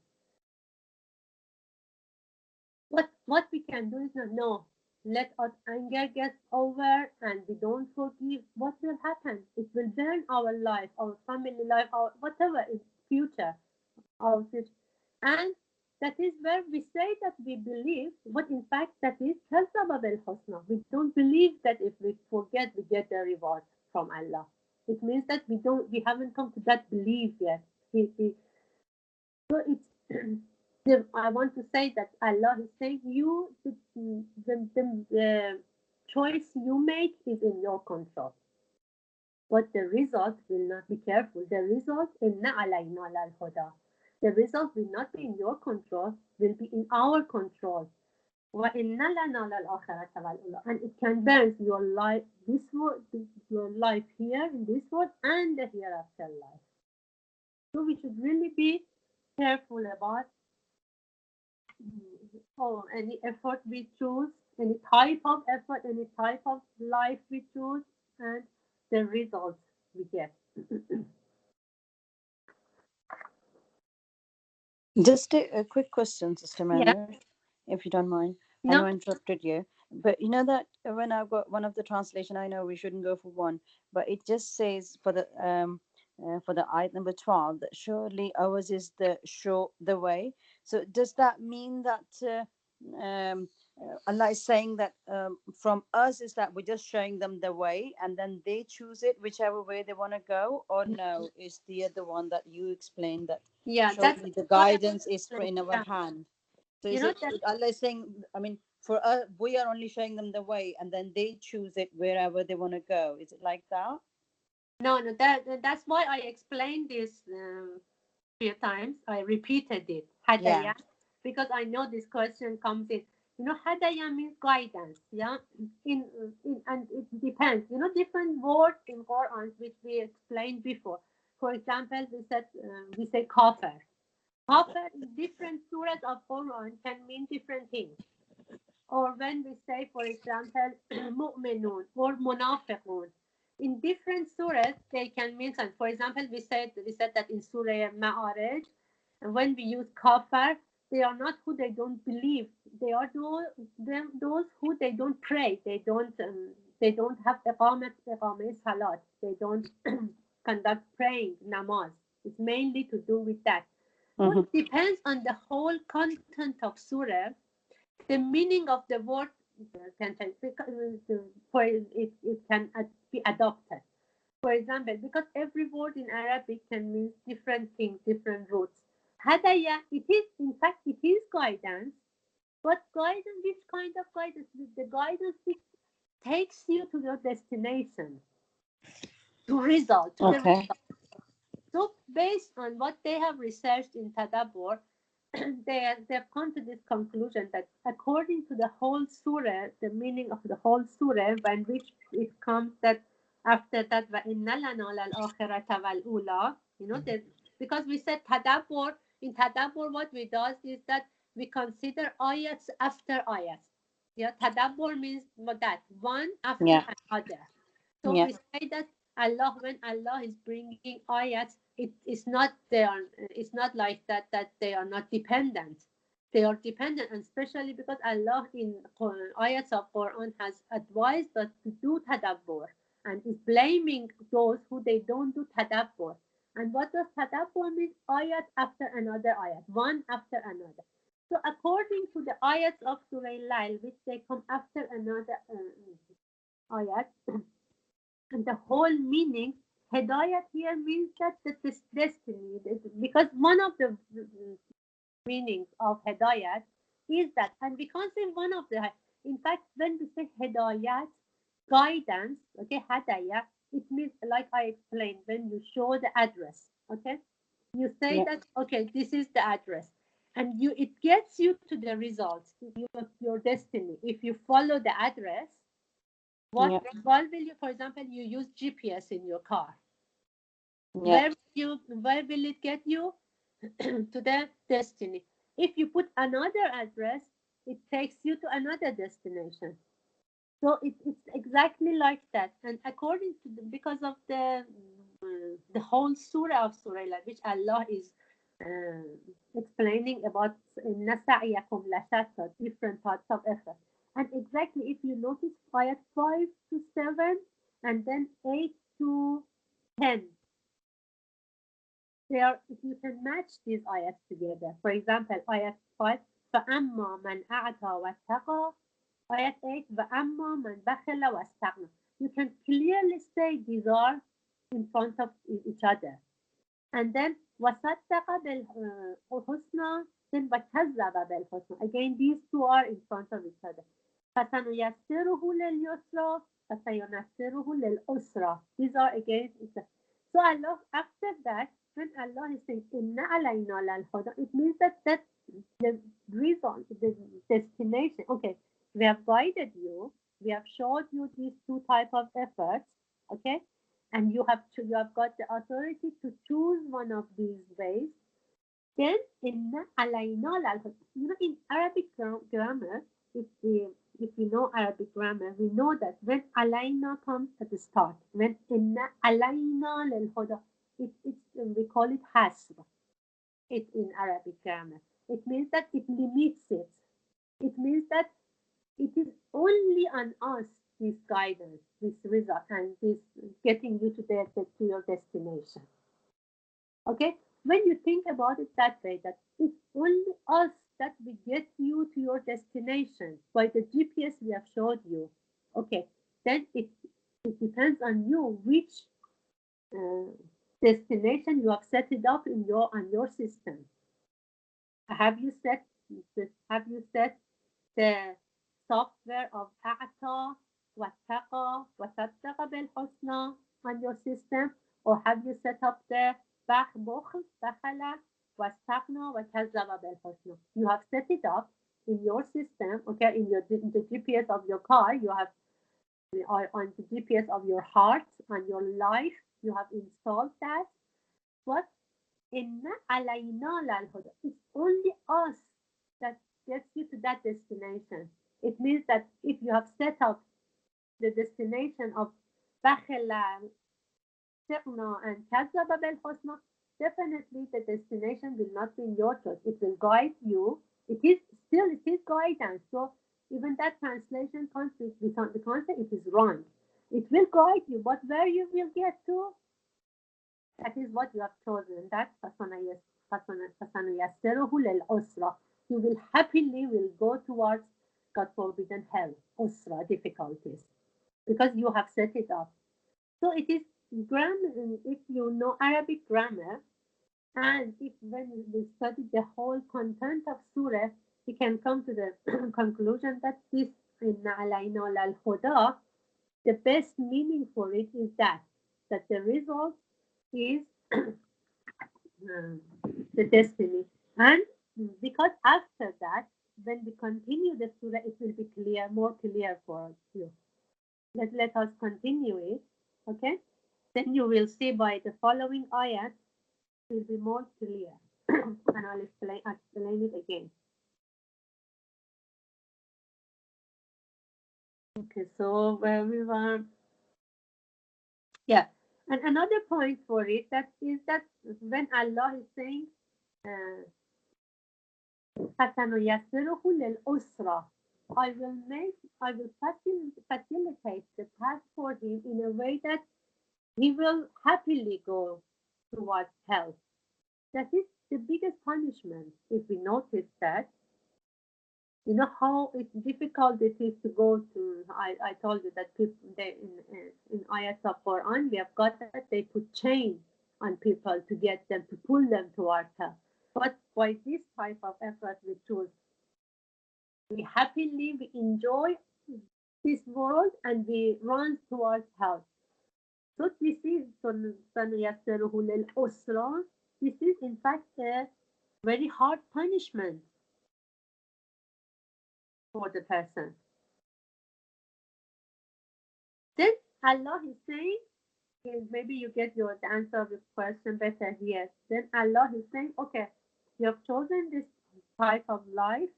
What we can do is not no. Let us anger get over and we don't forgive. What will happen? It will burn our life, our family life, our whatever is future, our future. And that is where we say that we believe, but in fact that is كذب بالحسنى. We don't believe that if we forget we get the reward from Allah. It means that we haven't come to that belief yet. So it's I want to say that Allah is saying the choice you make is in your control. But the result will not be careful. The result inna alayna lal huda. The result will not be in your control, will be in our control. وَإِنَّ لَنَا لَلْآخِرَةَ وَالْأُولَى. And it can burn your life, this world, your life here in this world and the hereafter life. So we should really be careful about any effort we choose, any type of effort, any type of life we choose, and the results we get. Just a quick question, Sister Yeah. Manor, if you don't mind. I know No. I interrupted you, but you know that when I've got one of the translation, I know we shouldn't go for one, but it just says for the ayat number 12 that surely ours is the way. So does that mean that Allah is saying that from us is that we're just showing them the way and then they choose it whichever way they want to go, or no, is the other one that you explained that Yeah, that's surely the what I guidance is explained. in our Yeah. hand. So You is know it that Allah is saying, I mean, for us, we are only showing them the way and then they choose it wherever they want to go. Is it like that? no, that's why I explained this few times. I repeated it, Yeah. hadaya, because I know this question comes in. You know, hadaya means guidance. Yeah, in and it depends. You know, different words in Quran which we explained before. For example, we say kafir. Kafir in different surahs of Quran can mean different things. Or when we say, for example, mu'minun or munafiqun, in different surahs they can mean something. For example, we said that in Surah Ma'arij, and when we use kafir, they are not who they don't believe. They are those who they don't pray. They don't have iqamat salat. They don't conduct praying namaz. It's mainly to do with that. So Mm-hmm. it depends on the whole content of surah, the meaning of the word can change because for it can be adopted. For example, because every word in Arabic can mean different things, different roots. Hadaya, it is in fact it is guidance, but guidance, which kind of guidance? The guidance which takes you to your destination, to the Okay. result. So based on what they have researched in Tadabbur, they've come to this conclusion that according to the whole surah, the meaning of the whole surah, when which it comes that after that, وَإِنَّ لَنَا لَلْآخِرَةَ وَالْأُولَى, that because we said tadabbur, in tadabbur what we do is that we consider ayats after ayats. Yeah, tadabbur means what that one after Yeah. another. So Yeah. we say that when Allah is bringing ayats, it's not like that they are not dependent. They are dependent, and especially because Allah in ayats of Quran has advised us to do tadabbur and is blaming those who they don't do tadabbur. And what does tadabbur mean? Ayat after another ayat, one after another. So according to the ayats of Surah Lail, which they come after another ayat, and the whole meaning, Hidayat here means that this destiny, because one of the meanings of Hidayat is that, and we can't say one of the, in fact, when we say Hidayat, guidance, okay, Hadaya, it means, like I explained, when you show the address, okay, you say Yeah. that, okay, this is the address, and it gets you to the results, your destiny. If you follow the address, Yeah. what will you, for example, you use GPS in your car. Yeah. Where will it get you? To the destiny. If you put another address, it takes you to another destination. So it's exactly like that. And according to because of the whole surah of Surah Al, which Allah is uh, explaining about nasa'iyakum lashatta, different types of effort. And exactly, if you notice, ayat 5 to 7 and then 8 to 10, if you can match these ayats together. For example, ayat 5, فَأَمَّا مَنْ أَعْطَى وَاتَّقَى. Ayat 8, وَأَمَّا مَنْ بَخِلَ وَاسْتَغْنَى. You can clearly say these are in front of each other. And then وَصَدَّقَ بِالْحُسْنَى, then وَكَذَّبَ بِالْحُسْنَى. Again, these two are in front of each other. فَسَنُيَسِّرُهُ لِلْيُسْرَى فَسَيُنَسِّرُهُ لِلْعُسْرَى. These are again. So Allah, after that, when Allah is saying Inna alayna lal huda, it means that the reason, the destination. Okay, we have guided you, we have showed you these two type of efforts. Okay, and you have got the authority to choose one of these ways. Then Inna alayna lal huda. In Arabic grammar, if we know Arabic grammar, we know that when alayna comes at the start, when Inna alayna lal huda, we call it hasb. It in Arabic grammar. It means that it limits it. It means that it is only on us this guidance, this result, and this getting you to your destination. Okay? When you think about it that way, that it's only us that we get you to your destination by the GPS we have showed you. Okay, then it depends on you which uh, destination you have set it up in your on your system. Have you set the software of أعطى واتقى وصدق بالحسنى on your system, or have you set up the بخل بخل واستغنى وكذب بالحسنى? You have set it up in your system, okay, in the GPS of your car. You have on the GPS of your heart and your life. You have installed that. But إن علينا للهدى. It's only us that gets you to that destination. It means that if you have set up the destination of بخل استغنى and كذب بالحسنى, definitely the destination will not be in your choice. It will guide you. It is guidance. So even that translation concept, the concept, it is wrong. It will guide you, but where you will get to, that is what you have chosen. That فَسَنُيَسِّرُهُ لِلْعُسْرَى. You will happily will go towards, God forbidden, hell, usra, difficulties, because you have set it up. So it is grammar. If you know Arabic grammar, and if when we study the whole content of surah, we can come to the conclusion that this إِنَّ عَلَيْنَا لَلْهُدَى, the best meaning for it is that the result is the destiny. And because after that, when we continue the surah, it will be clear, more clear for you. Let us continue it, okay? Then you will see by the following ayat, it will be more clear. And I'll explain it again. Okay, so where we were, yeah. And another point for it, that is that when Allah is saying, فَسَنُيَسِّرُهُ لِلْعُسْرَى, I will facilitate the path for him in a way that he will happily go towards hell. That is the biggest punishment. If we notice that, you know how it's difficult it is to go to. I told you that people they in ayat of Quran we have got that they put chain on people to get them to pull them towards hell. But by this type of effort we choose, we happily we enjoy this world and we run towards hell. So this is سَنُيَسِّرُهُ لِلْعُسْرَى. This is in fact a very hard punishment for the person. Then Allah is saying, maybe you get the answer of this question better here. Then Allah is saying, okay, you have chosen this type of life.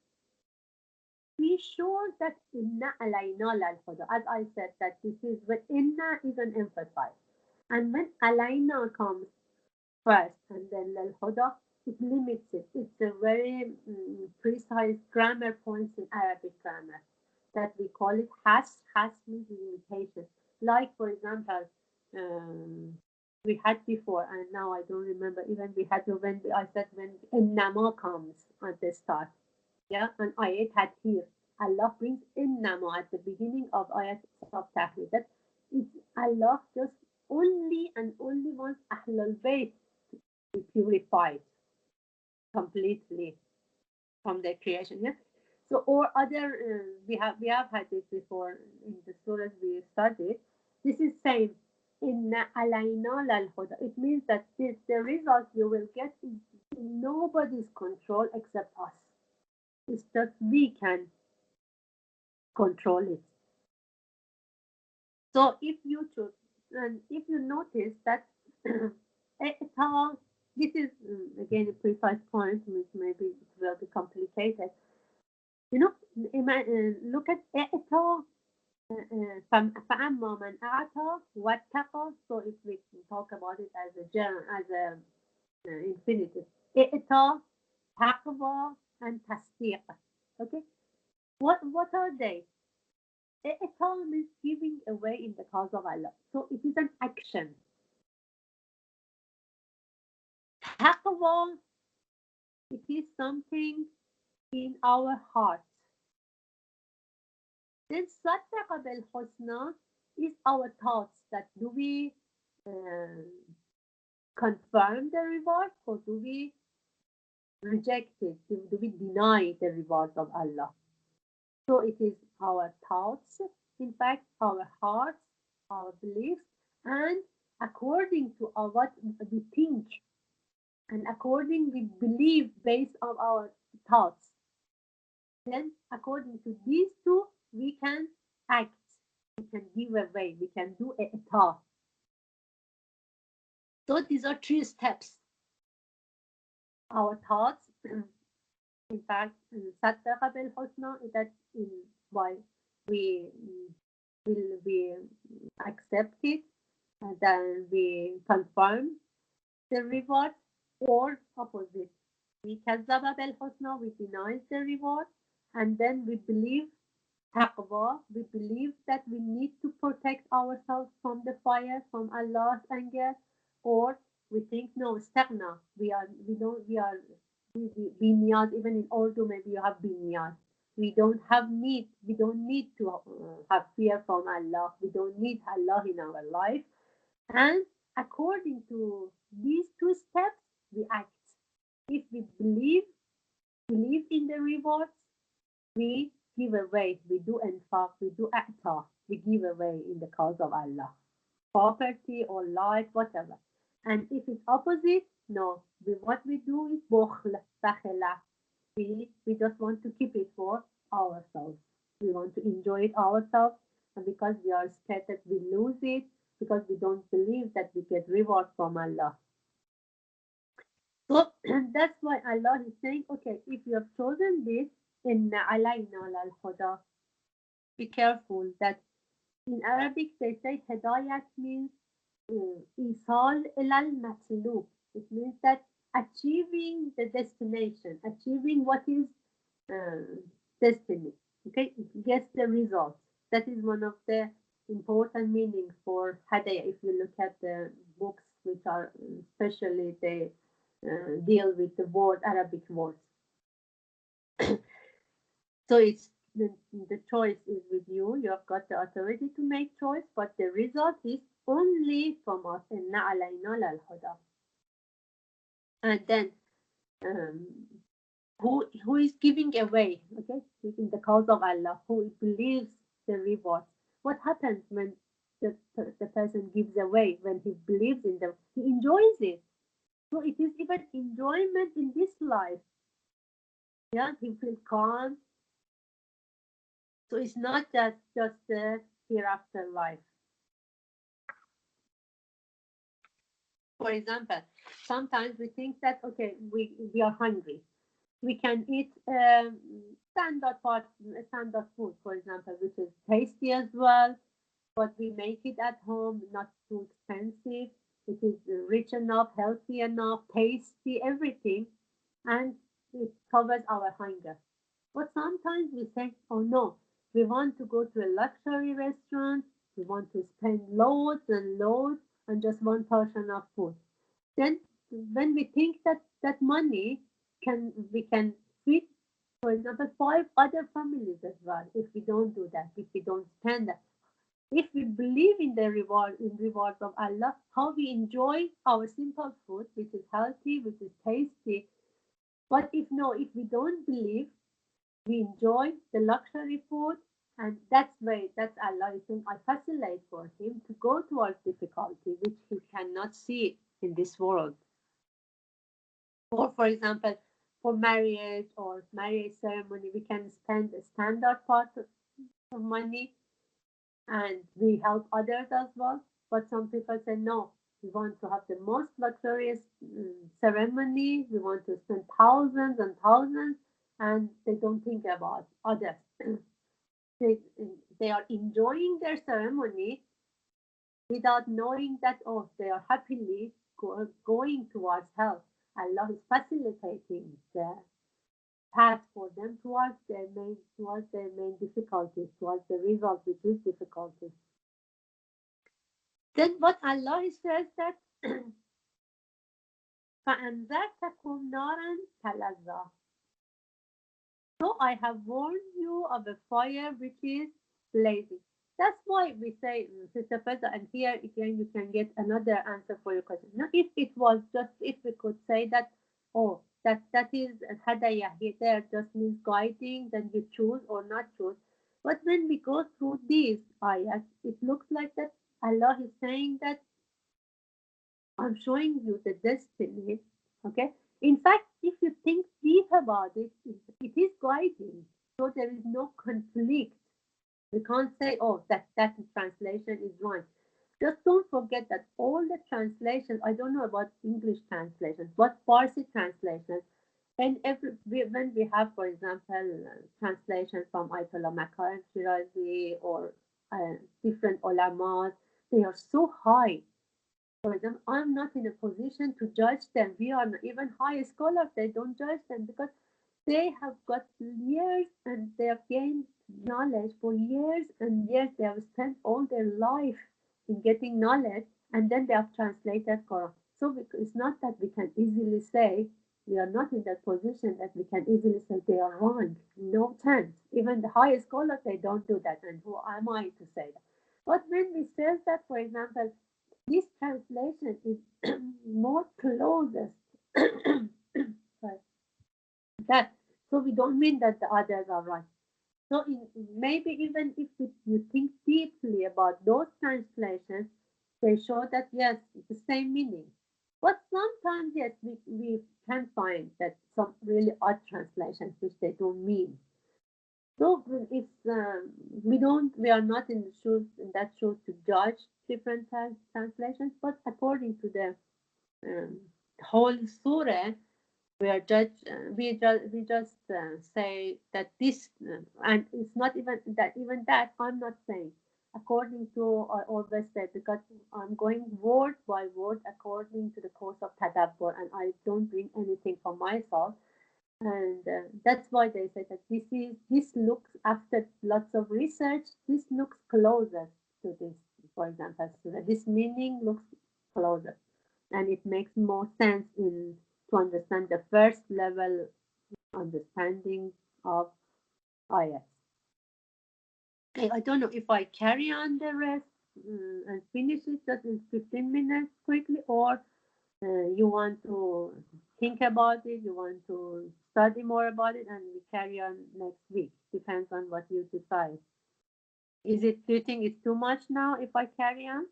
Be sure that inna alayna lal-huda. As I said, that this is when inna is an emphasize. And when alayna comes first and then lal-huda, it limits it. It's a very precise grammar points in Arabic grammar that we call it has. Has means limitation. Like, for example, we had before, and now I don't remember, even we had when I said when innama comes at the start. Yeah, and ayat had here. Allah brings innama at the beginning of ayat of Tahrir. That is Allah just only and only wants Ahlul Bayt to be purified completely from their creation. Yeah. So or other we have had this before in the surahs we studied. This is same. Inna alayna lal huda. It means that the result you will get is in nobody's control except us. It's just we can control it. So if you choose, and if you notice that this is again a precise point, which maybe it will be complicated. You know, look at إعطى فأما من أعطى واتقى. So if we talk about it as a infinitive, إعطى, تقوى, and تصديق. Okay, what are they? إعطى means giving away in the cause of Allah. So it is an action. Taqwa, it is something in our hearts. Then Saddaqa bil Husna is our thoughts that do we uh, confirm the reward or do we reject it? Do we deny the rewards of Allah? So it is our thoughts, in fact, our hearts, our beliefs, and according to what we think and according we believe based on our thoughts. Then, according to these two, we can act, we can give away, we can do a thought. So these are three steps. Our thoughts, in fact, Saddaqa bil Husna, that in why we will we accept it, and then we confirm the reward, or opposite. We kazzaba bil Husna, we deny the reward, and then we believe taqwa, we believe that we need to protect ourselves from the fire, from Allah's anger, or we think no, staghna. We don't we are biniyaz, even in Urdu maybe you have biniyaz. We don't need to have fear from Allah. We don't need Allah in our life. And according to these two steps, we act. If we believe in the rewards, we give away, we do infaq, we do a'ta, we give away in the cause of Allah, property or life, whatever. And if it's opposite, no, what we do is bukhl, bakhila. We just want to keep it for ourselves. We want to enjoy it ourselves, and because we are scared that we lose it, because we don't believe that we get reward from Allah. So that's why Allah is saying, okay, if you have chosen this, inna alayna al huda. Be careful that in Arabic they say hidayat means isal ilal matlub. It means that achieving the destination, achieving what is uh, destiny. Okay, gets the result. That is one of the important meanings for hadaya. If you look at the books which are especially they deal with the word Arabic words. So it's the choice is with you. You have got the authority to make choice, but the result is only from us. Inna alayna lal huda. And then um, who is giving away? Okay, in the cause of Allah, who believes the reward. What happens when the person gives away? When he believes in them, he enjoys it. So it is even enjoyment in this life. Yeah, he feels calm. So it's not just the hereafter life. For example, sometimes we think that okay, we are hungry. We can eat standard food, for example, which is tasty as well, but we make it at home, not too expensive. It is rich enough, healthy enough, tasty, everything, and it covers our hunger. But sometimes we say, oh no, we want to go to a luxury restaurant, we want to spend loads and loads on just one portion of food. Then when we think that that money we can feed, for example, five other families as well, if we don't do that, if we don't spend that. If we believe in the rewards of Allah, how we enjoy our simple food, which is healthy, which is tasty. But if we don't believe, we enjoy the luxury food, and that's Allah is saying, I facilitate for him to go towards difficulty which he cannot see in this world. Or for example, for marriage or marriage ceremony, we can spend a standard part of money and we help others as well. But some people say no, we want to have the most luxurious ceremony, we want to spend thousands and thousands, and they don't think about others. they, they are enjoying their ceremony without knowing that they are happily going towards hell. Allah is facilitating the path for them towards their main difficulties, towards the result which is difficulties. Then what Allah says that فَأَنذَرْتَكُمْ نَارًا تَلَظَّى. So I have warned you of a fire which is blazing. That's why we say, Sister Feza, and here again you can get another answer for your question. Now, if it was just, if we could say that, oh, that is hadaya, there just means guiding, then you choose or not choose. But when we go through these ayahs, it looks like that Allah is saying that I'm showing you the destiny. Okay. In fact, if you think deep about it, it is guiding. So there is no conflict. We can't say, oh, that translation is wrong. Just don't forget that all the translations, I don't know about English translations, but Farsi translations, and when we have, for example, translations from Ayatollah Makkar Shirazi or different ulamas, they are so high. For example, I'm not in a position to judge them. We are not, even high scholars, they don't judge them because they have got years and they have gained knowledge for years and years. They have spent all their life in getting knowledge and then they have translated Quran. So it's not that we can easily say, we are not in that position that we can easily say they are wrong. No chance. Even the highest scholars, they don't do that. And who am I to say that? But when we say that, for example, this translation is more closest sorry, that. So we don't mean that the others are right. So maybe even if you think deeply about those translations, they show that yes, it's the same meaning. But sometimes yes, we can find that some really odd translations which they don't mean. So it's we are not in the shoes in that shoes to judge different translations, but according to the whole surah, we just say that this and it's not even that I'm not saying according to I always say because I'm going word by word according to the course of tadabbur and I don't bring anything from myself and that's why they say that this looks after lots of research this looks closer to this for example so this meaning looks closer and it makes more sense in to understand the first level understanding of IS. Okay, I don't know if I carry on the rest and finish it just in 15 minutes quickly or you want to think about it, you want to study more about it, and we carry on next week. Depends on what you decide. Do you think it's too much now if I carry on?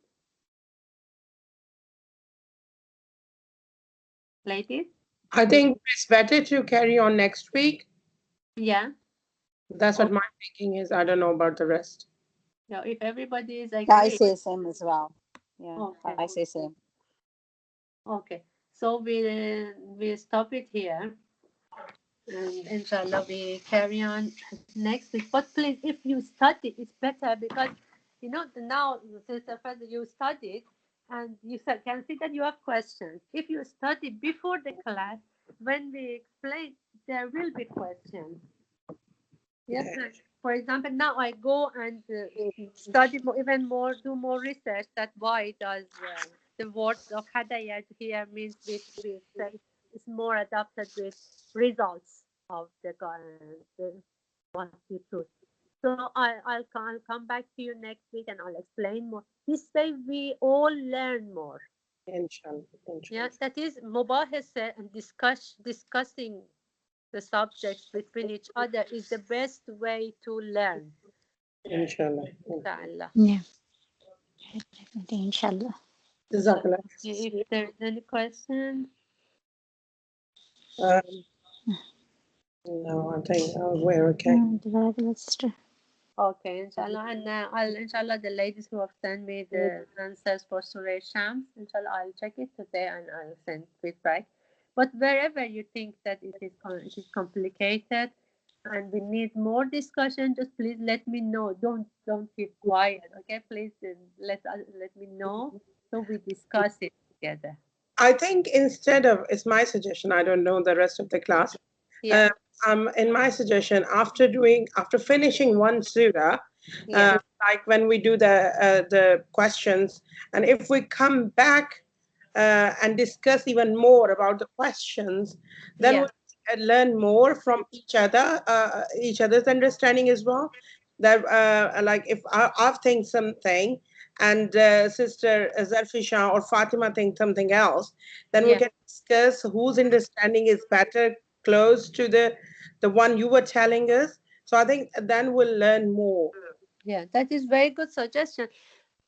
Ladies? I think it's better to carry on next week. Yeah. That's what my thinking is. I don't know about the rest. So if everybody is I agree. say same as well. Yeah, Okay. I say same. Okay. So we'll stop it here. And inshallah we carry on next week. But please, if you study, it's better because you know now, Sister Fred, you studied and you can see that you have questions. If you study before the class, when we explain, there will be questions. Yes. For example, now I go and study even more, do more research. That why does the word of hadayat here means with is more adapted with results of the what you choose. So I'll come back to you next week and I'll explain more. This way we all learn more. Inshallah. Yeah, that is mubahasa and discussing the subjects between each other is the best way to learn. Inshallah. Inshallah. Yeah. Inshallah. Jazakallah. If there's any questions. No, I think we're okay. Jazakallah, sister. Okay, inshallah. And inshallah, the ladies who have sent me the answers for Surah Shams, inshallah, I'll check it today and I'll send feedback. But wherever you think that it is complicated and we need more discussion, just please let me know. Don't keep quiet, okay? Please let me know so we discuss it together. I think instead of, it's my suggestion, I don't know the rest of the class. Yeah. In my suggestion, after finishing one surah, Yeah. like when we do the questions, and if we come back and discuss even more about the questions, then Yeah. we'll learn more from each other's understanding as well. That like if I think something and Sister Zarfisha or Fatima think something else, then we Yeah. can discuss whose understanding is better, close to the one you were telling us. So I think then we'll learn more. Yeah, that is very good suggestion.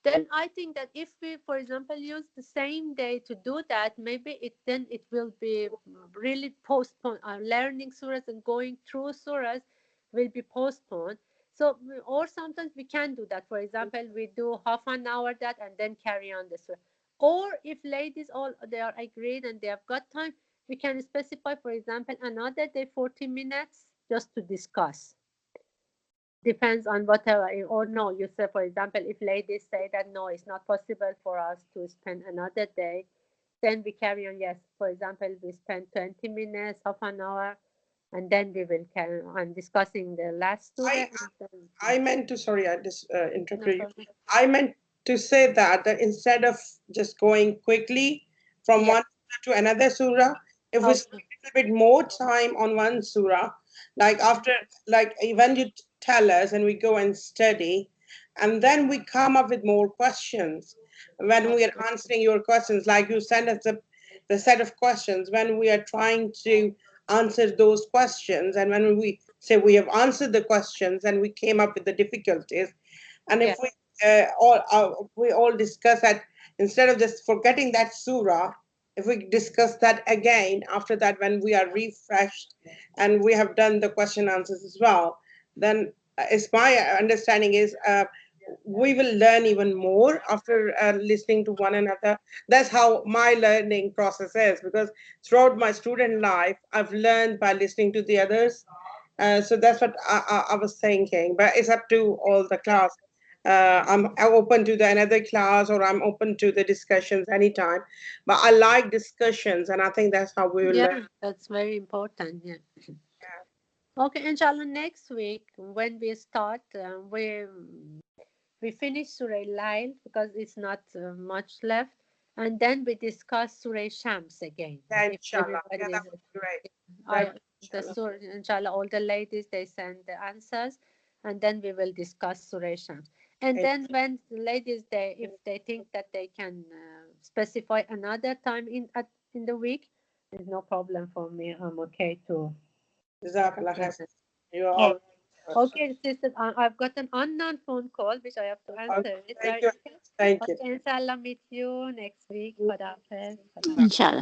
Then I think that if we, for example, use the same day to do that, maybe it will be really postponed. Learning surahs and going through surahs will be postponed. So, or sometimes we can do that. For example, we do half an hour that and then carry on the surah. Or if ladies all they are agreed and they have got time, we can specify, for example, another day 40 minutes just to discuss. Depends on whatever, or no, you say, for example, if ladies say that no, it's not possible for us to spend another day, then we carry on. Yes, for example, we spend 20 minutes, half an hour, and then we will carry on discussing the last surah. I And then, I meant to, sorry, I just no interrupted you. problem. I meant to say that instead of just going quickly from Yeah. one surah to another surah, if we spend Okay. a little bit more time on one surah, like after, like when you tell us and we go and study, and then we come up with more questions. When we are Okay. answering your questions, like you send us the set of questions, when we are trying to answer those questions, and when we say we have answered the questions and we came up with the difficulties, and Yeah. if we all discuss that, instead of just forgetting that surah, if we discuss that again after that when we are refreshed and we have done the question answers as well, then it's my understanding is we will learn even more after listening to one another. That's how my learning process is, because throughout my student life I've learned by listening to the others. So that's what I was thinking, but it's up to all the class. I'm open to the another class, or I'm open to the discussions anytime. But I like discussions, and I think that's how we will learn. Yeah, that's very important. Yeah. Okay, inshallah, next week when we start, we finish Surah Lail because it's not much left, and then we discuss Surah Shams again. Yeah, If inshallah. Yeah, everybody that is, would be great. That I would, the inshallah. Surah, inshallah, all the ladies they send the answers, and then we will discuss Surah Shams. And then when the ladies they, if they think that they can specify another time in the week, there's no problem for me. I'm okay to. Jazakallah khair. You are Oh, all. okay, sister. I've got an unknown phone call which I have to Okay, answer it. thank Are you. you okay? Thank you. Okay, inshallah, meet you next week. Khuda Hafiz. Khuda Hafiz. Inshallah.